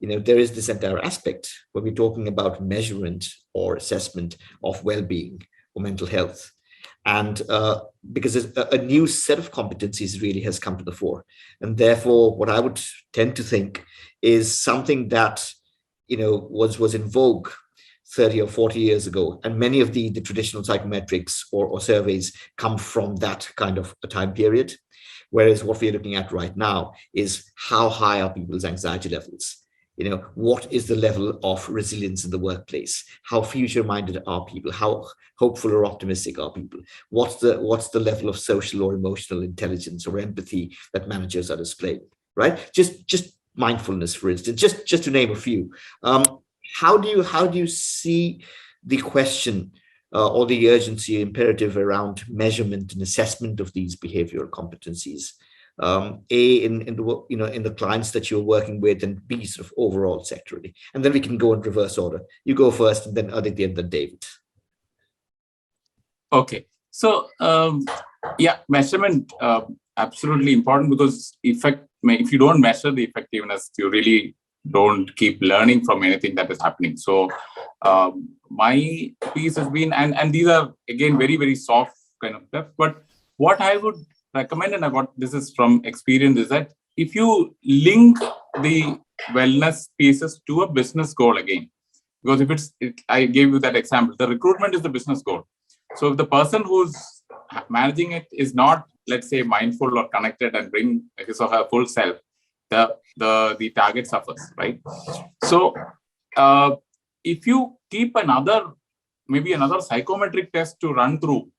there is this entire aspect when we're talking about measurement or assessment of well-being or mental health. And because a new set of competencies really has come to the fore. And therefore, what I would tend to think is something that, was in vogue 30 or 40 years ago. And many of the traditional psychometrics or surveys come from that kind of a time period. Whereas what we're looking at right now is how high are people's anxiety levels? What is the level of resilience in the workplace? How future-minded are people? How hopeful or optimistic are people? What's the level of social or emotional intelligence or empathy that managers are displaying? Right? Just mindfulness, for instance, just to name a few. How do you see the question or the urgency imperative around measurement and assessment of these behavioral competencies? In the clients that you're working with, and B, sort of overall sectorally, and then we can go in reverse order. You go first, and then Aditi, and then David. Okay, so measurement absolutely important, because if you don't measure the effectiveness, you really don't keep learning from anything that is happening. So my piece has been, and these are again very, very soft kind of stuff, but what I would recommend, and this is from experience, is that if you link the wellness pieces to a business goal again, because I gave you that example, the recruitment is the business goal. So if the person who's managing it is not, let's say, mindful or connected and bring his or her full self, the target suffers, right? So if you keep maybe another psychometric test to run through,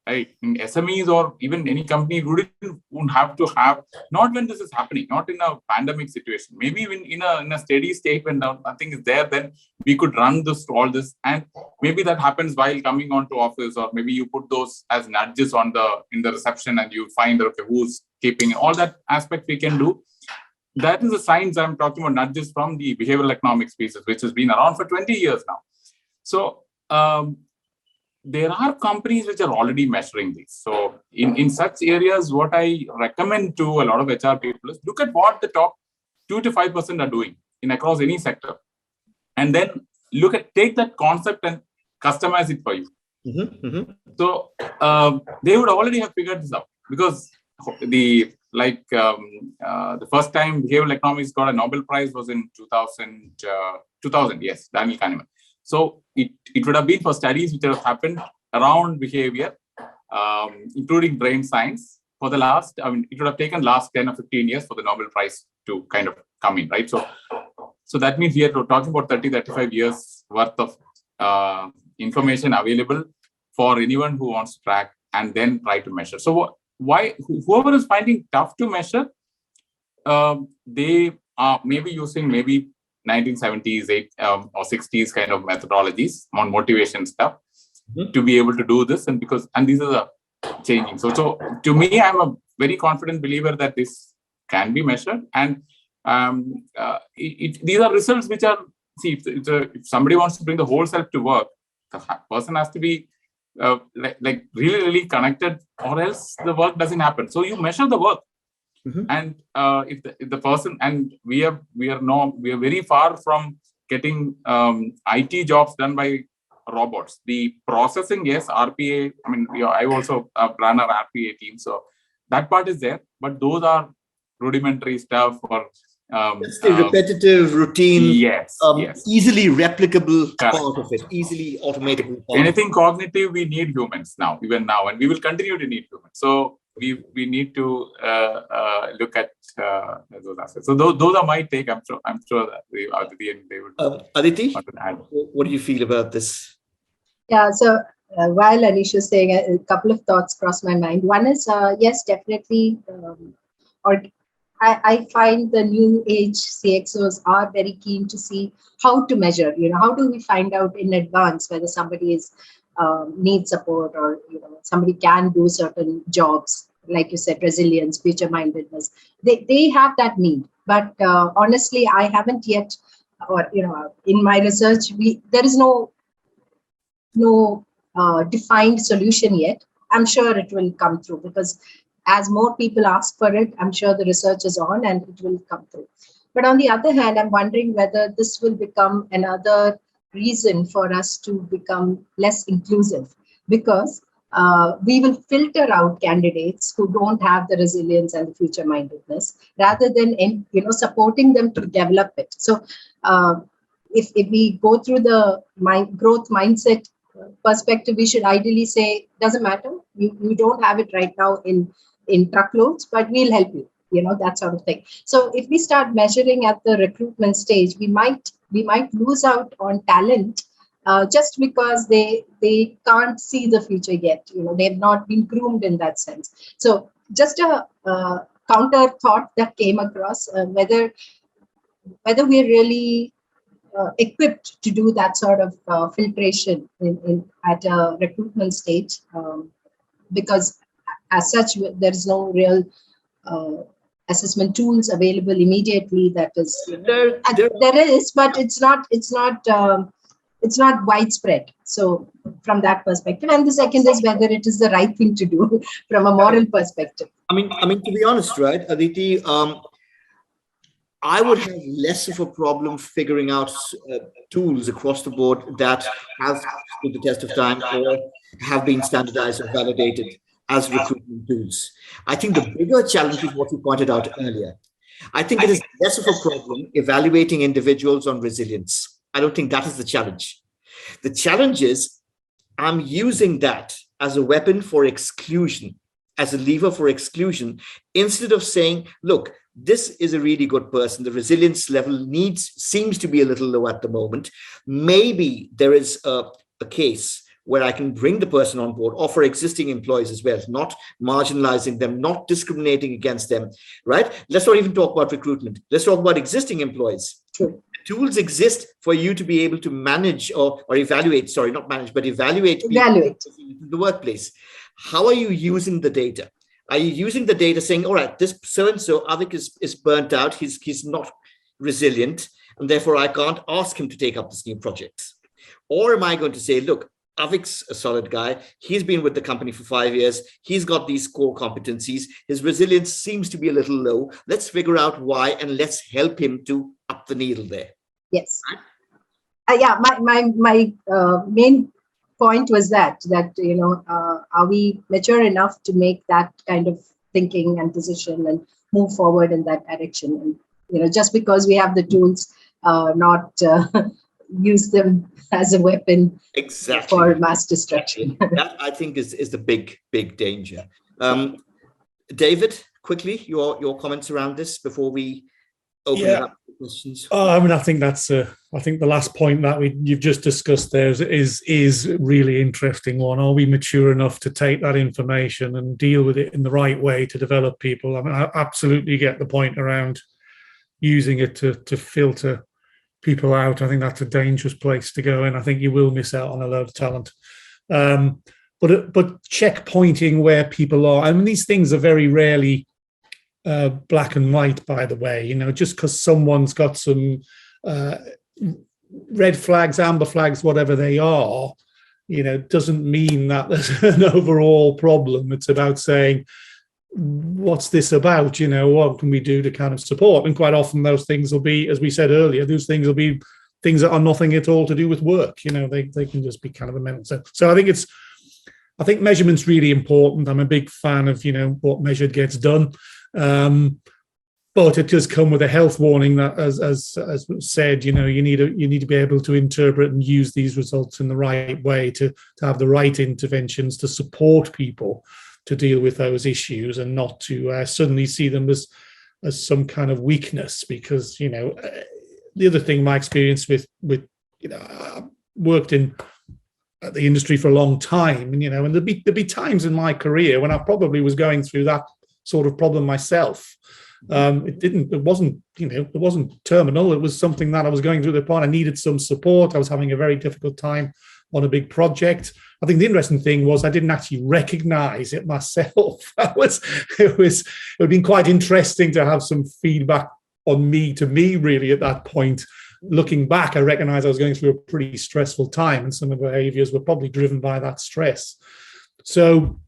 right, in SMEs or even any company, wouldn't have to have, not when this is happening, not in a pandemic situation, maybe even in a steady state when nothing is there, then we could run all this, and maybe that happens while coming onto office, or maybe you put those as nudges in the reception, and you find okay, who's keeping all that aspect we can do. That is the science I'm talking about, nudges from the behavioral economics pieces, which has been around for 20 years now. So there are companies which are already measuring these. So in such areas, what I recommend to a lot of HR people is look at what the top 2 to 5% are doing across any sector, and then take that concept and customize it for you. So they would already have figured this out, because the first time behavioral economics got a Nobel Prize was in 2000, yes, Daniel Kahneman. So it would have been for studies which have happened around behavior, including brain science, for the last, it would have taken last 10 or 15 years for the Nobel Prize to kind of come in, right? So that means we are talking about 30, 35 years worth of information available for anyone who wants to track and then try to measure. So whoever is finding tough to measure, they are maybe using 1970s or 60s kind of methodologies on motivation stuff to be able to do this, and these are changing. So to me, I'm a very confident believer that this can be measured, and these are results which are, see, if somebody wants to bring the whole self to work, the person has to be really, really connected, or else the work doesn't happen. So you measure the work. And if the person, and we are very far from getting IT jobs done by robots. The processing, yes, RPA. I also run our RPA team, so that part is there. But those are rudimentary stuff, or it's the repetitive, routine, yes. easily replicable Correct. part of it, easily automatable. Anything cognitive, we need humans now, even now, and we will continue to need humans. So we need to look at those aspects. So those are my take. I'm sure that Aditi and David Aditi, want to add. what do you feel about this? Yeah, so while Anish was saying, a couple of thoughts crossed my mind. One is, yes, definitely, I find the new age CXOs are very keen to see how to measure, how do we find out in advance whether somebody is needs support, or, somebody can do certain jobs, like you said, resilience, future-mindedness. They have that need. But honestly, I haven't yet, or, in my research, there is no defined solution yet. I'm sure it will come through, because as more people ask for it, I'm sure the research is on and it will come through. But on the other hand, I'm wondering whether this will become another reason for us to become less inclusive, because we will filter out candidates who don't have the resilience and the future mindedness, rather than supporting them to develop it. So if we go through the growth mindset perspective, we should ideally say, doesn't matter, you don't have it right now in truckloads, but we'll help you, that sort of thing. So if we start measuring at the recruitment stage, we might lose out on talent just because they can't see the future yet. They've not been groomed in that sense. So just a counter thought that came across, whether we're really equipped to do that sort of filtration at a recruitment stage, because as such, there is no real assessment tools available immediately. That is, there is, but it's not widespread. So from that perspective, and the second is whether it is the right thing to do from a moral perspective. I mean, to be honest, right, Aditi, I would have less of a problem figuring out tools across the board that have stood the test of time or have been standardized or validated as recruitment tools. I think the bigger challenge is what you pointed out earlier. I think it is less of a problem evaluating individuals on resilience. I don't think that is the challenge. The challenge is I'm using that as a weapon for exclusion, as a lever for exclusion, instead of saying, look, this is a really good person. The resilience level seems to be a little low at the moment. Maybe there is a case where I can bring the person on board, or for existing employees as well, not marginalizing them, not discriminating against them, right? Let's not even talk about recruitment. Let's talk about existing employees. True. Tools exist for you to be able to manage or evaluate, sorry, not manage, but evaluate in the workplace. How are you using the data? Are you using the data saying, all right, this so-and-so, Avik is burnt out, he's not resilient, and therefore I can't ask him to take up this new project? Or am I going to say, look, Avik's a solid guy, he's been with the company for 5 years, he's got these core competencies, his resilience seems to be a little low, let's figure out why and let's help him to up the needle there. Yes. Yeah, my main point was that are we mature enough to make that kind of thinking and decision and move forward in that direction? And just because we have the tools, not use them as a weapon for mass destruction. That I think is the big danger. David, quickly your comments around this before we open it up to questions. I mean, I think that's I think the last point that you've just discussed there is really interesting one. Are we mature enough to take that information and deal with it in the right way to develop people? I mean, I absolutely get the point around using it to filter people out. I think that's a dangerous place to go, and I think you will miss out on a lot of talent. But checkpointing where people are. I mean, these things are very rarely black and white, by the way. Just because someone's got some red flags, amber flags, whatever they are, doesn't mean that there's an overall problem. It's about saying, what's this about? What can we do to kind of support? And quite often those things will be, as we said earlier, those things will be things that are nothing at all to do with work. They can just be kind of amendments. So I think measurement's really important. I'm a big fan of, what measured gets done. But it does come with a health warning that, as said, you need to be able to interpret and use these results in the right way to have the right interventions to support people deal with those issues and not to suddenly see them as some kind of weakness. Because, you know, the other thing, my experience with you know, I worked in the industry for a long time, and, you know, and there'd be times in my career when I probably was going through that sort of problem myself. It wasn't terminal. It was something that I was going through the point. I needed some support. I was having a very difficult time on a big project. I think the interesting thing was I didn't actually recognize it myself. It would have been quite interesting to have some feedback on me really at that point. Looking back, I recognize I was going through a pretty stressful time, and some of the behaviors were probably driven by that stress. So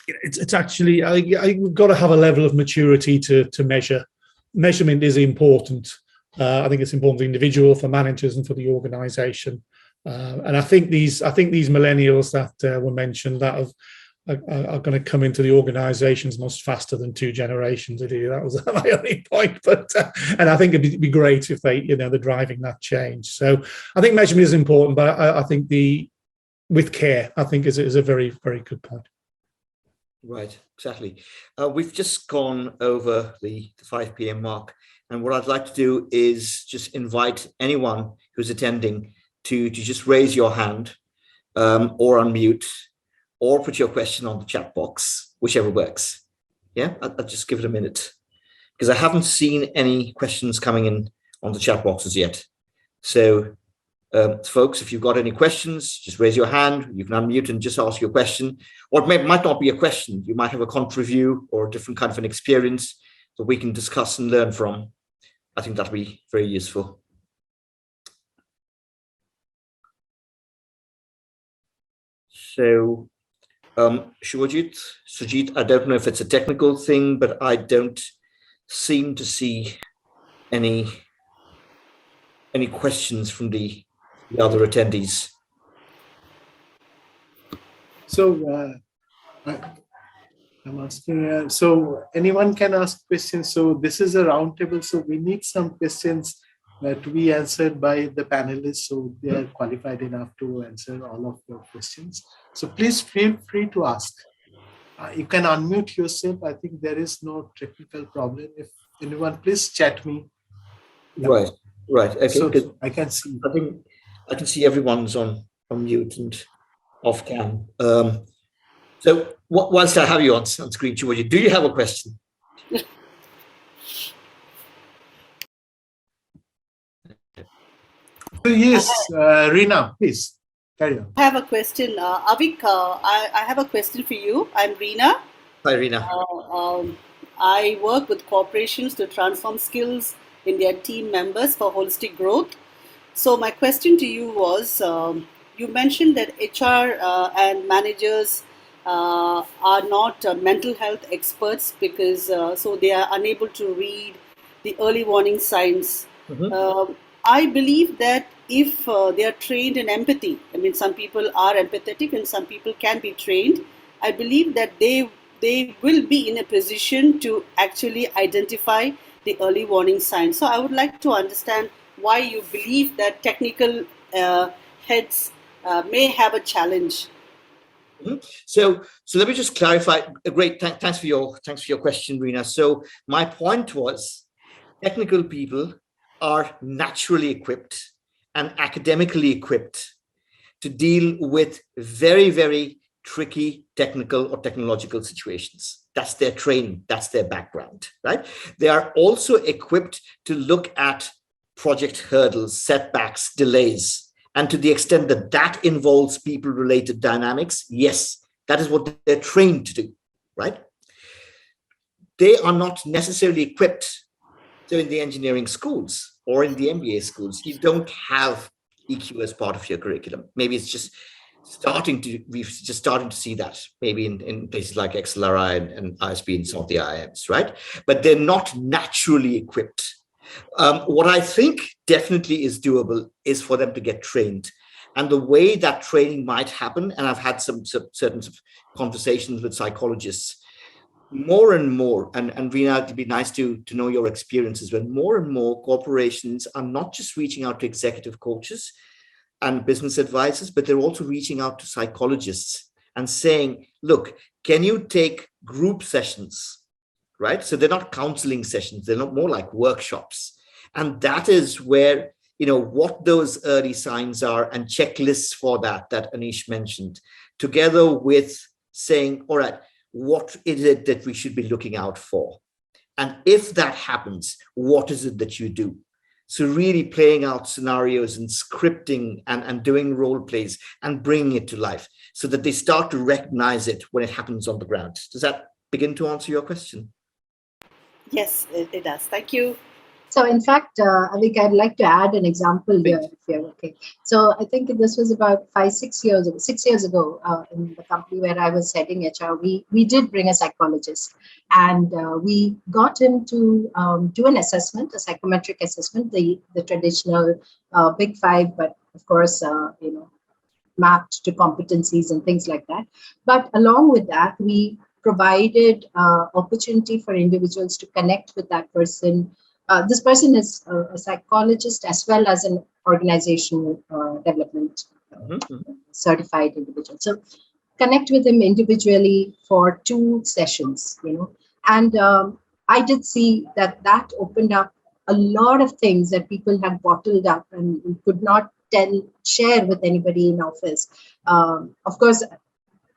it's actually, you've got to have a level of maturity to measure. Measurement is important. I think it's important for the individual, for managers, and for the organization. And I think these millennials that were mentioned that are going to come into the organizations much faster than 2 generations. That was my only point. But and I think it'd be great if they're driving that change. So I think measurement is important, but I think with care, I think is a very, very good point. Right, exactly. We've just gone over the 5 p.m. mark, and what I'd like to do is just invite anyone who's attending to just raise your hand or unmute or put your question on the chat box, whichever works. Yeah, I'll just give it a minute because I haven't seen any questions coming in on the chat boxes yet. So folks, if you've got any questions, just raise your hand. You can unmute and just ask your question. Or it might not be a question. You might have a contra-view or a different kind of an experience that we can discuss and learn from. I think that'll be very useful. So, Sujit, I don't know if it's a technical thing, but I don't seem to see any questions from the other attendees. So I'm asking, so anyone can ask questions. So this is a roundtable. So we need some questions to be answered by the panelists. So they are qualified enough to answer all of your questions. So please feel free to ask. You can unmute yourself. I think there is no technical problem. If anyone, please chat me. Right. Okay. So I can see. I think I can see everyone's on mute and off cam. So whilst I have you on screen, Shivaji, do you have a question? So yes, Reena, please carry on. I have a question. Avik, I have a question for you. I'm Reena. Hi, Reena. I work with corporations to transform skills in their team members for holistic growth. So my question to you was, you mentioned that HR and managers are not mental health experts because so they are unable to read the early warning signs. Mm-hmm. I believe that if they are trained in empathy, I mean, some people are empathetic and some people can be trained. I believe that they will be in a position to actually identify the early warning signs. So I would like to understand why you believe that technical heads may have a challenge. Mm-hmm. So let me just clarify. Great, thanks for your question, Reena. So my point was, technical people are naturally equipped and academically equipped to deal with very, very tricky technical or technological situations. That's their training, that's their background, right? They are also equipped to look at project hurdles, setbacks, delays. And to the extent that that involves people-related dynamics, yes, that is what they're trained to do, right? They are not necessarily equipped. So in the engineering schools or in the MBA schools, you don't have EQ as part of your curriculum. Maybe it's just we're just starting to see that maybe in places like XLRI and ISB and some of the IIMs, right? But they're not naturally equipped. What I think definitely is doable is for them to get trained. And the way that training might happen, and I've had some certain conversations with psychologists, more and more, and Reena, it'd be nice to know your experiences when more and more corporations are not just reaching out to executive coaches and business advisors, but they're also reaching out to psychologists and saying, look, can you take group sessions, right? So they're not counseling sessions, they're not more like workshops. And that is where, what those early signs are and checklists for that Anish mentioned, together with saying, all right, what is it that we should be looking out for? And if that happens, what is it that you do? So really playing out scenarios and scripting and doing role plays and bringing it to life so that they start to recognize it when it happens on the ground. Does that begin to answer your question? Yes, it does. Thank you. So in fact, Avik, I'd like to add an example here, if you're okay. So I think this was about 6 years ago, in the company where I was heading HR, we did bring a psychologist, and we got him to do an assessment, a psychometric assessment, the traditional big five, but of course, mapped to competencies and things like that. But along with that, we provided opportunity for individuals to connect with that person. This person is a psychologist as well as an organizational development certified individual. So connect with him individually for 2 sessions, and I did see that opened up a lot of things that people had bottled up and could not share with anybody in office. Of course,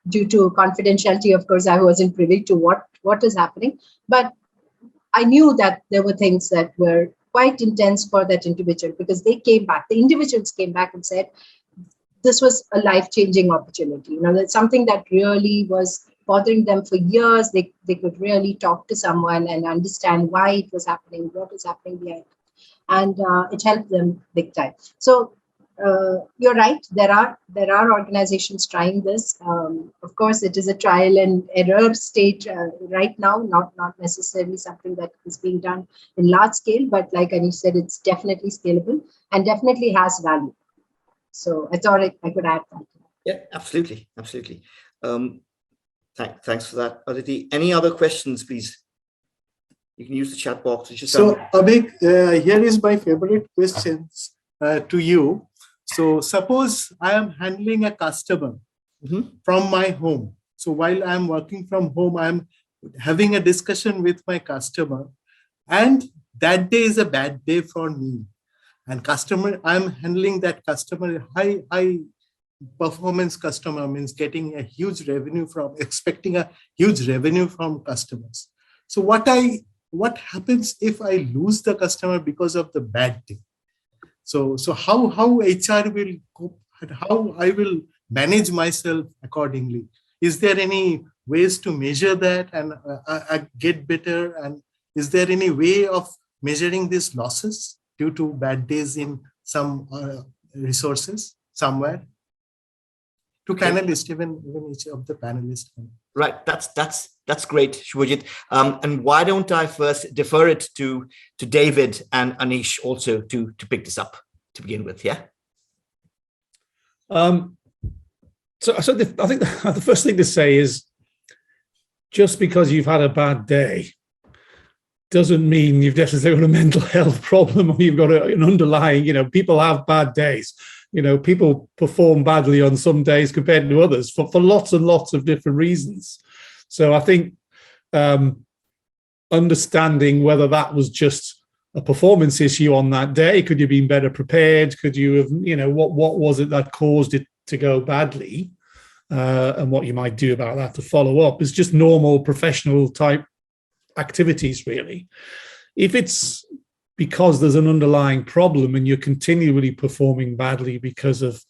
due to confidentiality, of course, I wasn't privy to what is happening, but I knew that there were things that were quite intense for that individual, because the individuals came back and said, this was a life-changing opportunity. That's something that really was bothering them for years. They could really talk to someone and understand why it was happening, what was happening behind it. And it helped them big time. So you're right. There are organizations trying this. Of course, it is a trial and error state right now, not necessarily something that is being done in large scale. But like Anish said, it's definitely scalable and definitely has value. So I thought I could add that. Yeah, absolutely. Thanks for that, Aditi. Any other questions, please? You can use the chat box. So, Avik, here is my favorite questions to you. So suppose I am handling a customer from my home. So while I'm working from home, I'm having a discussion with my customer, and that day is a bad day for me. And I'm handling that customer, high performance customer, means getting a huge revenue expecting a huge revenue from customers. So what happens if I lose the customer because of the bad day? So how HR will cope, and how I will manage myself accordingly? Is there any ways to measure that and get better? And is there any way of measuring these losses due to bad days in some resources somewhere? To panelists, even each of the panelists. Right, that's great, Shubhajit. And why don't I first defer it to David and Anish also to pick this up to begin with, yeah? So I think the first thing to say is, just because you've had a bad day doesn't mean you've necessarily got a mental health problem or you've got an underlying, people have bad days. People perform badly on some days compared to others for lots and lots of different reasons. So I think understanding whether that was just a performance issue on that day, could you have been better prepared? Could you have, what was it that caused it to go badly? And what you might do about that to follow up is just normal professional type activities, really. If it's because there's an underlying problem and you're continually performing badly because of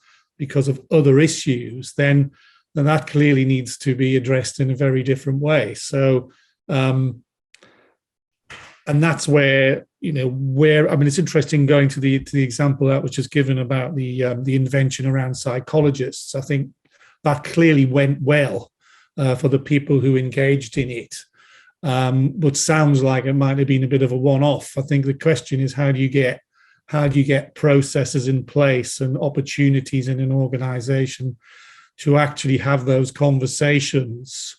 other issues, then that clearly needs to be addressed in a very different way. So, and that's where it's interesting going to the example that was just given about the invention around psychologists. I think that clearly went well for the people who engaged in it. But sounds like it might have been a bit of a one-off. I think the question is, how do you get processes in place and opportunities in an organization to actually have those conversations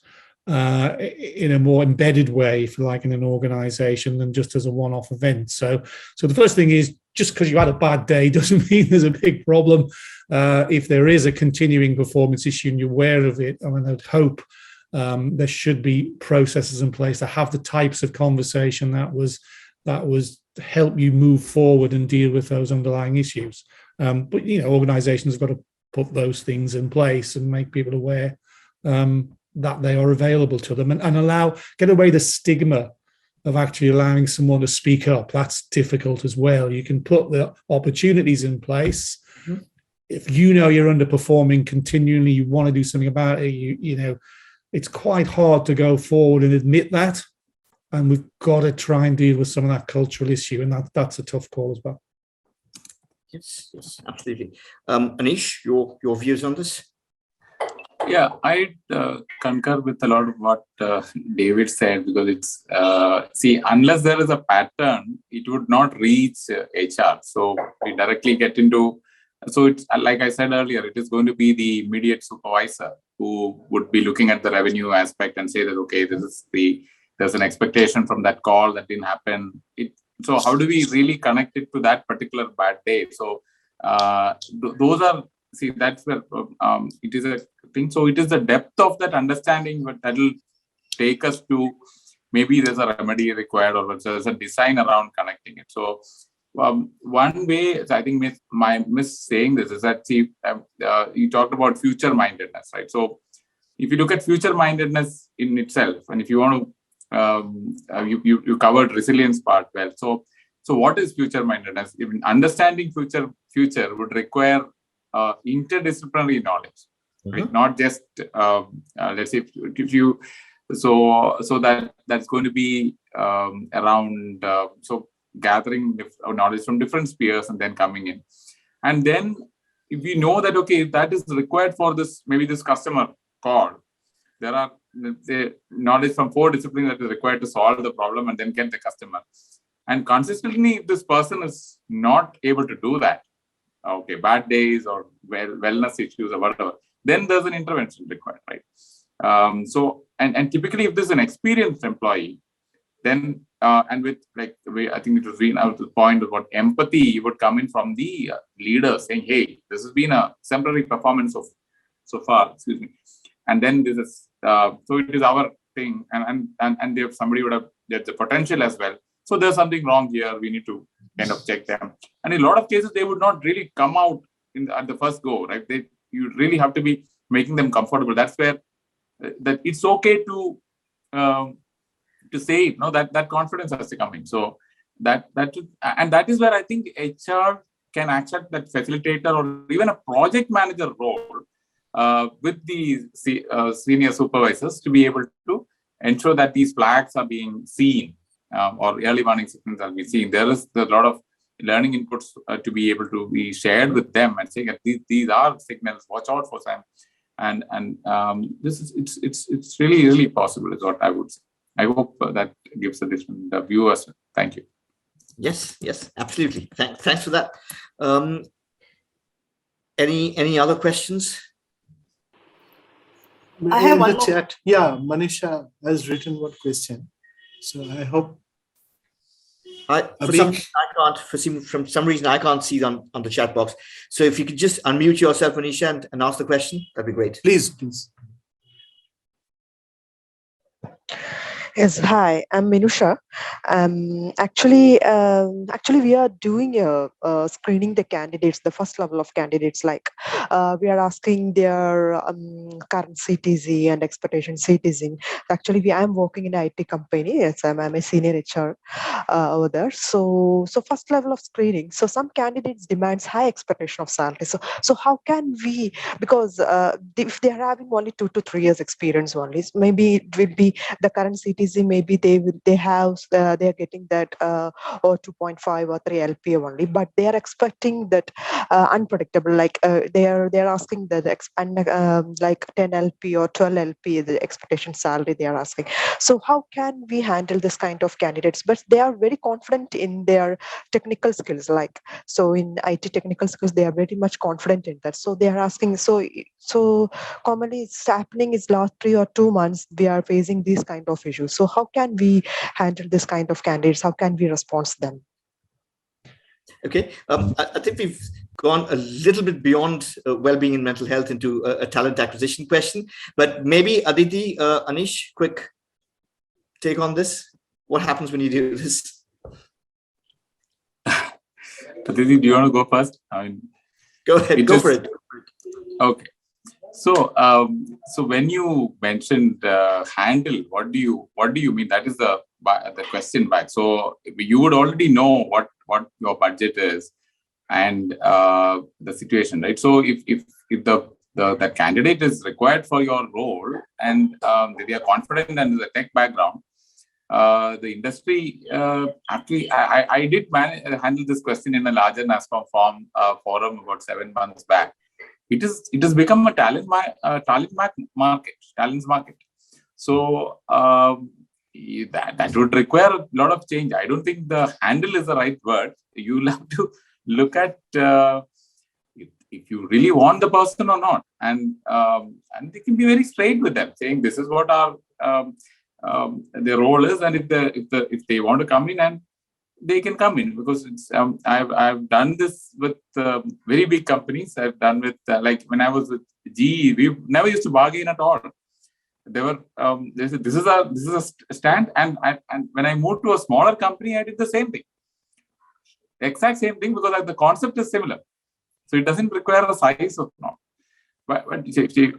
in a more embedded way, if you like, in an organization than just as a one-off event. So the first thing is, just because you had a bad day doesn't mean there's a big problem. If there is a continuing performance issue and you're aware of it, I'd hope There should be processes in place to have the types of conversation that was to help you move forward and deal with those underlying issues. But organizations have got to put those things in place and make people aware that they are available to them, and get away the stigma of actually allowing someone to speak up. That's difficult as well. You can put the opportunities in place. Mm-hmm. If you're underperforming continually, you want to do something about it, it's quite hard to go forward and admit that. And we've got to try and deal with some of that cultural issue, and that's a tough call as well. Yes, absolutely. Anish, your views on this? Yeah, I concur with a lot of what David said, because it's unless there is a pattern, it would not reach HR. So we directly get into. So it's like I said earlier, it is going to be the immediate supervisor who would be looking at the revenue aspect and say that, okay, there's an expectation from that call that didn't happen. So how do we really connect it to that particular bad day? So those are, that's where it is a thing. So it is the depth of that understanding that will take us to, maybe there's a remedy required, or there's a design around connecting it. So one way, I think my miss saying this is that, you talked about future-mindedness, right? So if you look at future-mindedness in itself, and if you want to, you covered resilience part well. So what is future-mindedness? Even understanding future would require interdisciplinary knowledge, right? Mm-hmm. Not just let's say if you so that's going to be around gathering knowledge from different spheres and then coming in, and then if we know that, okay, that is required for this, maybe this customer call, there are the knowledge from 4 disciplines that is required to solve the problem and then get the customer. And consistently, if this person is not able to do that, okay, bad days or wellness issues or whatever, then there's an intervention required, right? So typically, if there's an experienced employee, then and with I think it was really out to the point of what empathy would come in from the leader saying, hey, this has been a exemplary performance of so far, excuse me, and then this is so it is our thing, and if somebody would have, there's the potential as well. So there's something wrong here. We need to kind of check them. And in a lot of cases, they would not really come out at the first go, right? You really have to be making them comfortable. That's where that it's okay to say, that confidence has to come in. So that is where I think HR can accept that facilitator or even a project manager role with the senior supervisors to be able to ensure that these flags are being seen. Or early warning signals are being seen. There is a lot of learning inputs to be able to be shared with them and saying that these are signals. Watch out for them, and this is it's really possible, is what I would say. I hope that gives the viewers. Thank you. Yes, absolutely. Thanks for that. Any other questions? I have one chat. Yeah, Manisha has written one question. So I hope. For some reason, I can't see them on the chat box. So if you could just unmute yourself, Anisha, and ask the question, that'd be great. Please. Yes, hi, I'm Minusha. Actually, we are doing screening the candidates, the first level of candidates. We are asking their current CTZ and expectation CTZ. Actually, I'm working in an IT company. Yes, I'm a senior HR over there. So first level of screening. So some candidates demands high expectation of salary. So how can we? Because if they are having only 2 to 3 years experience only, maybe it will be the current CTZ. Maybe they are getting that or 2.5 or 3 LPA only, but they are expecting that unpredictable. They are asking that like 10 LP or 12 LP the expectation salary they are asking. So how can we handle this kind of candidates? But they are very confident in their technical skills. So in IT technical skills, they are very much confident in that. So they are asking. So commonly it's happening is last 3 or 2 months we are facing these kind of issues. So how can we handle this kind of candidates? How can we respond to them? Okay, I think gone a little bit beyond well-being and mental health into a talent acquisition question. But maybe Aditi, Anish, quick take on this. What happens when you do this? Aditi, do you want to go first? I mean, go ahead. Go for it. Okay. So, so when you mentioned handle, what do you mean? That is the question back. So you would already know what your budget is and the situation, right? So if the candidate is required for your role and they are confident and the tech background, the industry actually, I did handle this question in a larger NASCOM forum about 7 months back. It has become a talent market. So that would require a lot of change. I don't think the handle is the right word. You'll have to look at if you really want the person or not, and they can be very straight with them, saying this is what our their role is, and if they want to come in, and they can come in, because it's I've done this with very big companies. I've done with like when I was with GE, we never used to bargain at all. They were they said this is a stand, and when I moved to a smaller company, I did the same thing, exact same thing, because the concept is similar, so it doesn't require a size of no. But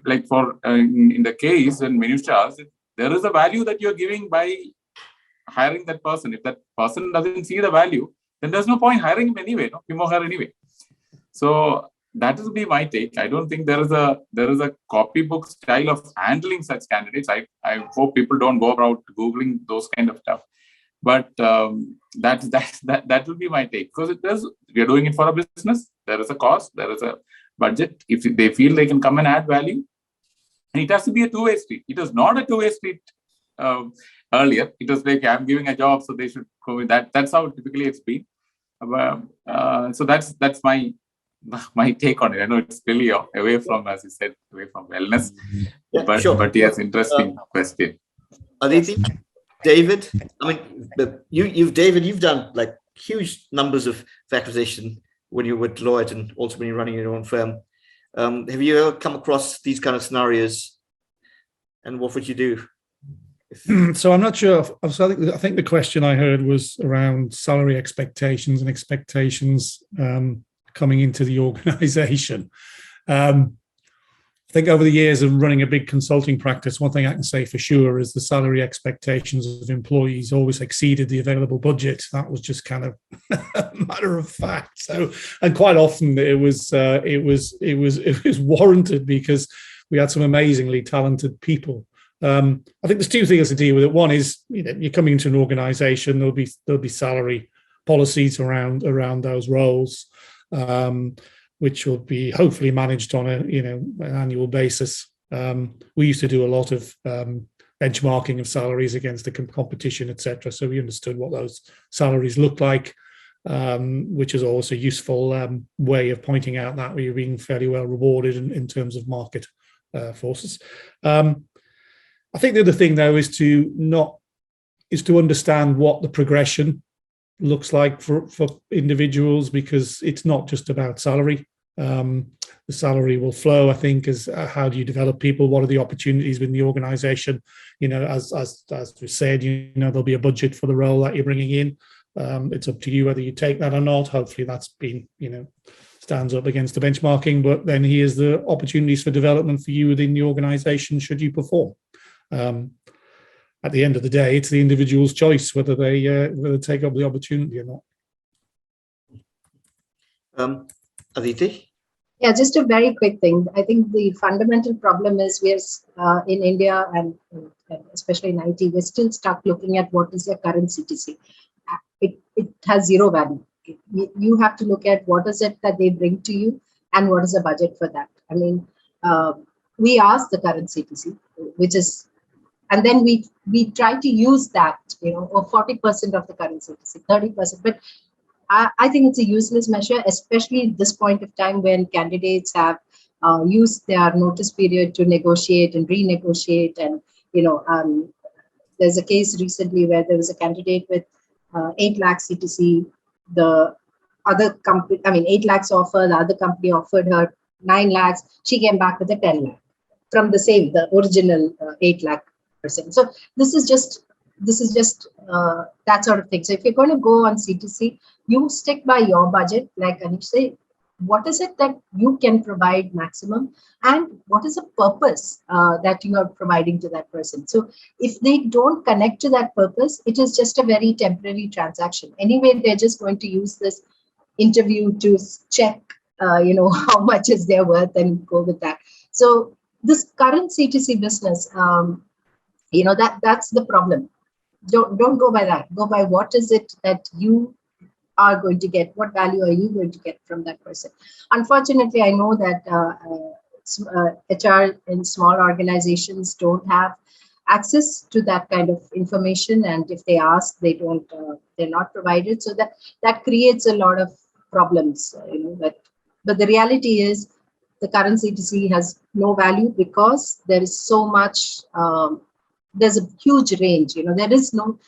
like for in the case when Minusha, there is a value that you're giving by hiring that person. If that person doesn't see the value, then there's no point hiring him anyway, him or her anyway. So that will be my take. I don't think there is a copybook style of handling such candidates. I hope people don't go about Googling those kind of stuff. But that will be my take, because we are doing it for a business. There is a cost, there is a budget. If they feel they can come and add value, and it has to be a two-way street. It is not a two-way street. Earlier, it was like, I'm giving a job, so they should go with that. That's how typically it's been. So that's my take on it. I know it's really away from, as you said, away from wellness. Yeah, but sure. But yes, interesting question. Aditi, David, I mean, you've done like huge numbers of acquisition when you're with Deloitte and also when you're running your own firm. Have you ever come across these kind of scenarios, and what would you do? So I'm not sure. I think the question I heard was around salary expectations and expectations coming into the organization. I think over the years of running a big consulting practice, one thing I can say for sure is the salary expectations of employees always exceeded the available budget. That was just kind of a matter of fact. So, and quite often it was warranted, because we had some amazingly talented people. I think there's two things to deal with it. One is, you're coming into an organization, there'll be salary policies around those roles, which will be hopefully managed on an annual basis. We used to do a lot of benchmarking of salaries against the competition, etc. So we understood what those salaries looked like, which is also a useful way of pointing out that we're being fairly well rewarded in terms of market forces. I think the other thing, though, is to understand what the progression looks like for individuals, because it's not just about salary. The salary will flow, I think, as how do you develop people? What are the opportunities within the organization? As we said, there'll be a budget for the role that you're bringing in. It's up to you whether you take that or not. Hopefully that's been, stands up against the benchmarking, but then here's the opportunities for development for you within the organization should you perform. At the end of the day, it's the individual's choice whether they take up the opportunity or not. Aditi? Yeah, just a very quick thing. I think the fundamental problem is we're in India and especially in IT, we're still stuck looking at what is your current CTC. It has zero value. You have to look at what is it that they bring to you and what is the budget for that. I mean, we ask the current CTC, which is, and then we try to use that, or 40% of the current CTC, 30%. But I think it's a useless measure, especially at this point of time when candidates have used their notice period to negotiate and renegotiate. And, there's a case recently where there was a candidate with 8 lakh CTC. The other company, 8 lakhs offer, the other company offered her 9 lakhs. She came back with a 10 lakh from the original 8 lakh person. So this is just that sort of thing. So if you're going to go on C2C, you stick by your budget, like Anish said. What is it that you can provide maximum, and what is the purpose that you are providing to that person? So if they don't connect to that purpose, it is just a very temporary transaction. Anyway, they're just going to use this interview to check, how much is their worth and go with that. So this current C2C business, that's the problem. Don't go by that. Go by what is it that you are going to get, what value are you going to get from that person. Unfortunately, I know that HR in small organizations don't have access to that kind of information, and if they ask, they're not provided. So that creates a lot of problems. But the reality is the current C2C has no value because there is so much. There's a huge range. There is no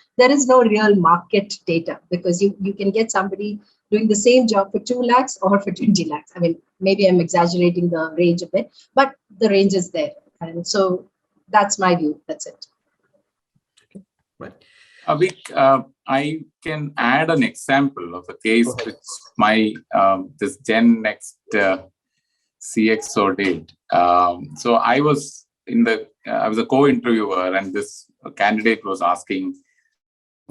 real market data, because you can get somebody doing the same job for 2 lakhs or for 20 lakhs. Maybe I'm exaggerating the range a bit, but the range is there. And so that's my view. That's it. Okay. Right. Avik, I can add an example of a case which my this Gen Next CXO did. So I was a co-interviewer, and this candidate was asking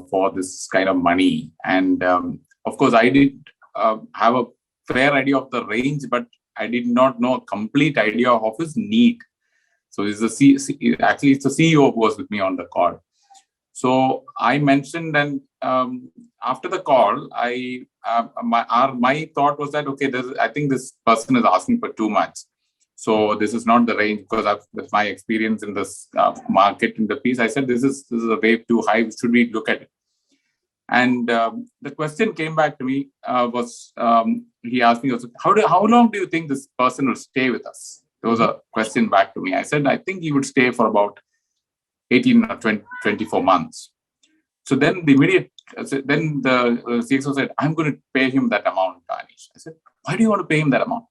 for this kind of money. And of course, I did have a fair idea of the range, but I did not know a complete idea of his need. So it's actually it's the CEO who was with me on the call. So I mentioned, and after the call, my thought was that, okay, I think this person is asking for too much. So this is not the range, because with my experience in this market in the piece, I said, this is a way too high. Should we look at it? And the question came back to me he asked me also, how long do you think this person will stay with us? There was a question back to me. I said, I think he would stay for about 18 or 24 months. So then the CXO said, I'm going to pay him that amount, Anish. I said, why do you want to pay him that amount?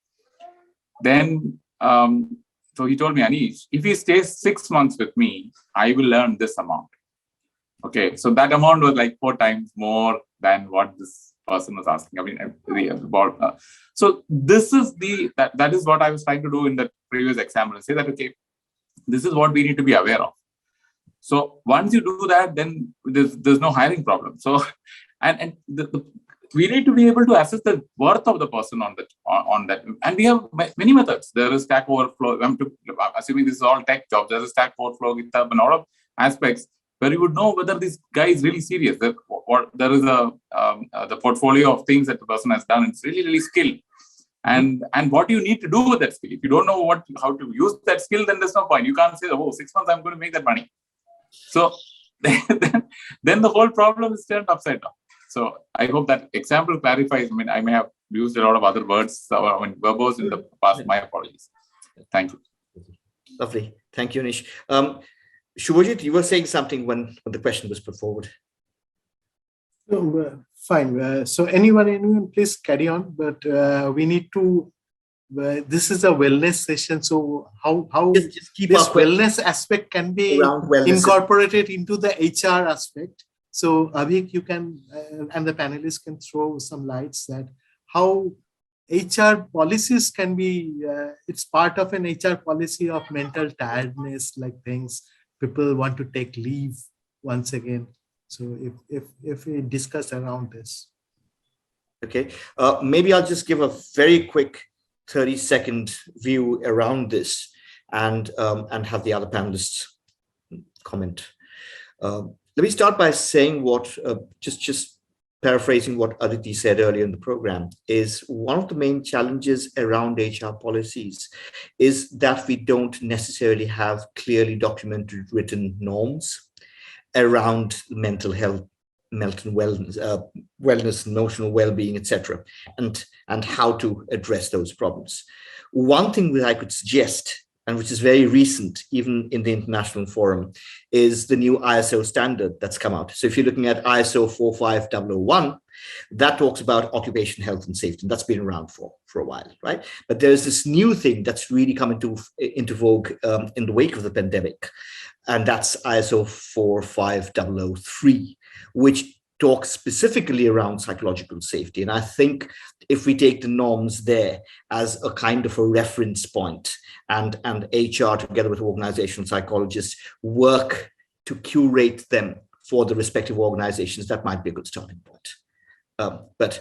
Then so he told me, Anish, if he stays 6 months with me, I will earn this amount. Okay, so that amount was like 4 times more than what this person was asking. So this is that is what I was trying to do in the previous example, and say that, okay, this is what we need to be aware of. So once you do that, then there's no hiring problem. So we need to be able to assess the worth of the person on that. And we have many methods. There is Stack Overflow. Assuming this is all tech jobs, there is Stack Overflow, GitHub, and all of aspects where you would know whether this guy is really serious. There is the portfolio of things that the person has done. It's really, really skilled. And what you need to do with that skill. If you don't know how to use that skill, then there's no point. You can't say, 6 months, I'm going to make that money. So then the whole problem is turned upside down. So I hope that example clarifies. I may have used a lot of other words, verbose in the past. My apologies. Thank you. Lovely. Thank you, Anish. Shubhajit, you were saying something when the question was put forward. Fine. So anyone, please carry on. But we need to. This is a wellness session. So how just keep this wellness aspect can be incorporated into the HR aspect. So Avik, you can and the panelists can throw some lights that how HR policies can be. It's part of an HR policy of mental tiredness, like things people want to take leave once again. So if we discuss around this. Okay, maybe I'll just give a very quick 30-second view around this and have the other panelists comment. Let me start by saying just paraphrasing what Aditi said earlier in the program, is one of the main challenges around HR policies is that we don't necessarily have clearly documented written norms around mental health, mental wellness, emotional well-being, etc., and how to address those problems. One thing that I could suggest, and which is very recent, even in the international forum, is the new ISO standard that's come out. So if you're looking at ISO 45001, That talks about occupational health and safety, and that's been around for a while, right? But there's this new thing that's really come into vogue in the wake of the pandemic, and that's ISO 45003, which talks specifically around psychological safety. And I think if we take the norms there as a kind of a reference point, and HR together with organizational psychologists work to curate them for the respective organizations, that might be a good starting point. But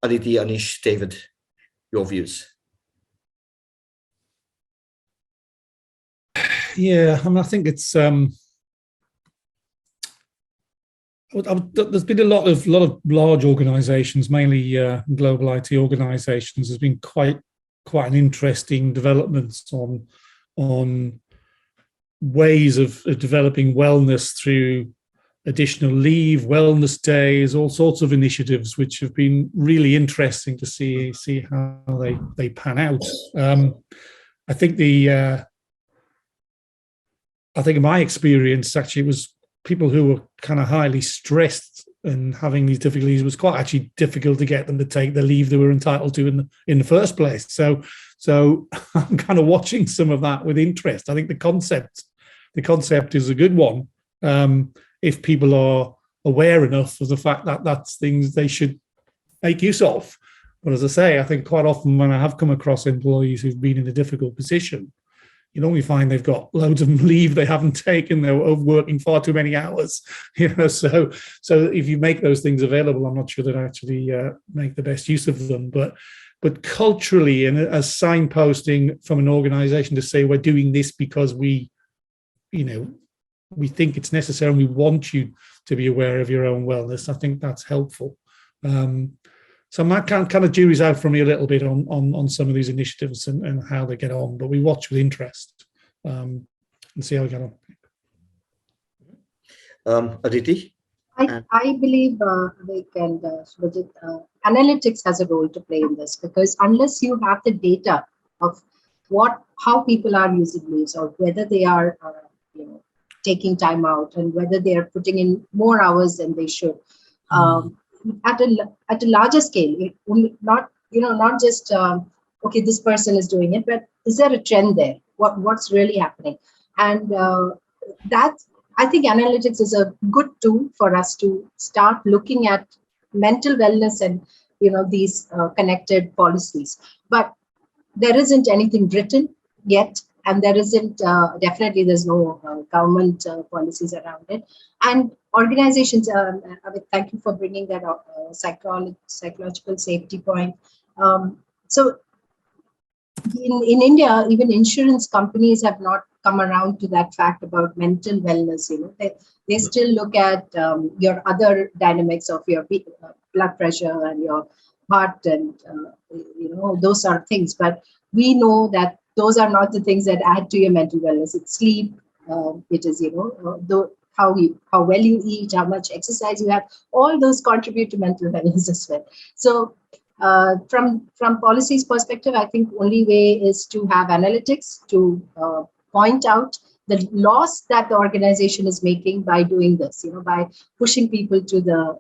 Aditi, Anish, David, your views. Yeah, I mean, I think it's there's been a lot of large organisations, mainly global IT organisations. There's been quite an interesting developments on ways of developing wellness through additional leave, wellness days, all sorts of initiatives, which have been really interesting to see how they pan out. I think in my experience, actually, it was people who were kind of highly stressed and having these difficulties. It was quite actually difficult to get them to take the leave they were entitled to in the first place. So I'm kind of watching some of that with interest. I think the concept is a good one. If people are aware enough of the fact that that's things they should make use of. But as I say, I think quite often when I have come across employees who've been in a difficult position, you normally find they've got loads of leave they haven't taken. They're working far too many hours. So if you make those things available, I'm not sure that actually make the best use of them. But culturally, and as signposting from an organisation to say we're doing this because we think it's necessary and we want you to be aware of your own wellness, I think that's helpful. So my kind of jury's out for me a little bit on some of these initiatives and how they get on, but we watch with interest and see how we get on. Aditi? I believe, Avik and Shubhajit, analytics has a role to play in this, because unless you have the data of how people are using leaves, or whether they are taking time out, and whether they are putting in more hours than they should, at a larger scale, not just okay, this person is doing it, but is there a trend there? What's really happening? And that, I think analytics is a good tool for us to start looking at mental wellness and these connected policies. But there isn't anything written yet, and there isn't definitely there's no government policies around it. And organizations, thank you for bringing that up, psychological safety point. So in India, even insurance companies have not come around to that fact about mental wellness. They still look at your other dynamics of your blood pressure and your heart and those sort of things. But we know that those are not the things that add to your mental wellness. It's sleep. It is how well you eat, how much exercise you have. All those contribute to mental wellness as well. So from policy's perspective, I think only way is to have analytics to point out the loss that the organization is making by doing this. By pushing people to the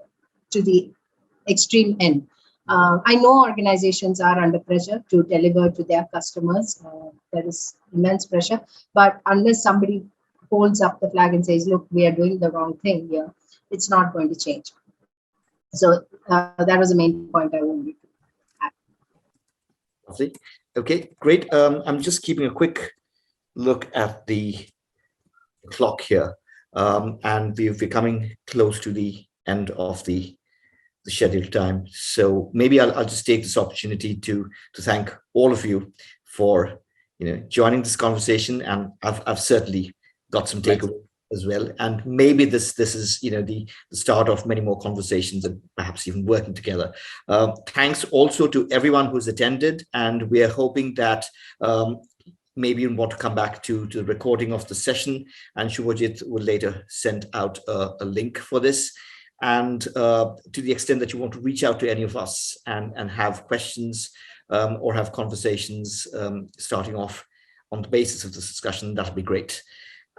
extreme end. I know organizations are under pressure to deliver to their customers. There is immense pressure, but unless somebody holds up the flag and says, look, we are doing the wrong thing here, it's not going to change. So that was the main point I wanted to add. Okay, great. I'm just keeping a quick look at the clock here, and we're coming close to the end of the scheduled time. So maybe I'll just take this opportunity to thank all of you for joining this conversation, and I've certainly got some takeaways as well. And maybe this is the start of many more conversations and perhaps even working together. Thanks also to everyone who's attended, and we are hoping that maybe you want to come back to the recording of the session, and Shubhajit will later send out a link for this. And to the extent that you want to reach out to any of us and have questions or have conversations starting off on the basis of this discussion, that'll be great.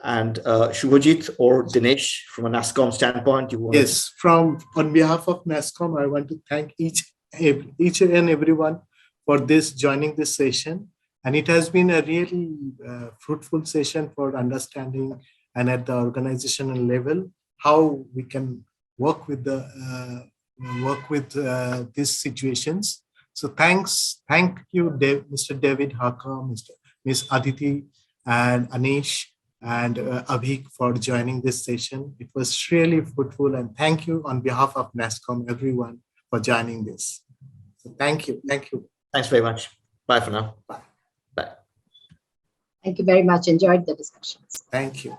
And Shubhajit or Dinesh, from a NASSCOM standpoint, you want Yes, on behalf of NASSCOM, I want to thank each and everyone for joining this session. And it has been a really fruitful session for understanding and at the organizational level how we can work with these situations. So thank you, Mr. David Harker, Ms. Aditi, and Anish, and Avik for joining this session. It was really fruitful, and thank you on behalf of NASSCOM, everyone, for joining this. So thank you. Thanks very much. Bye for now. Bye. Bye. Thank you very much. Enjoyed the discussions. Thank you.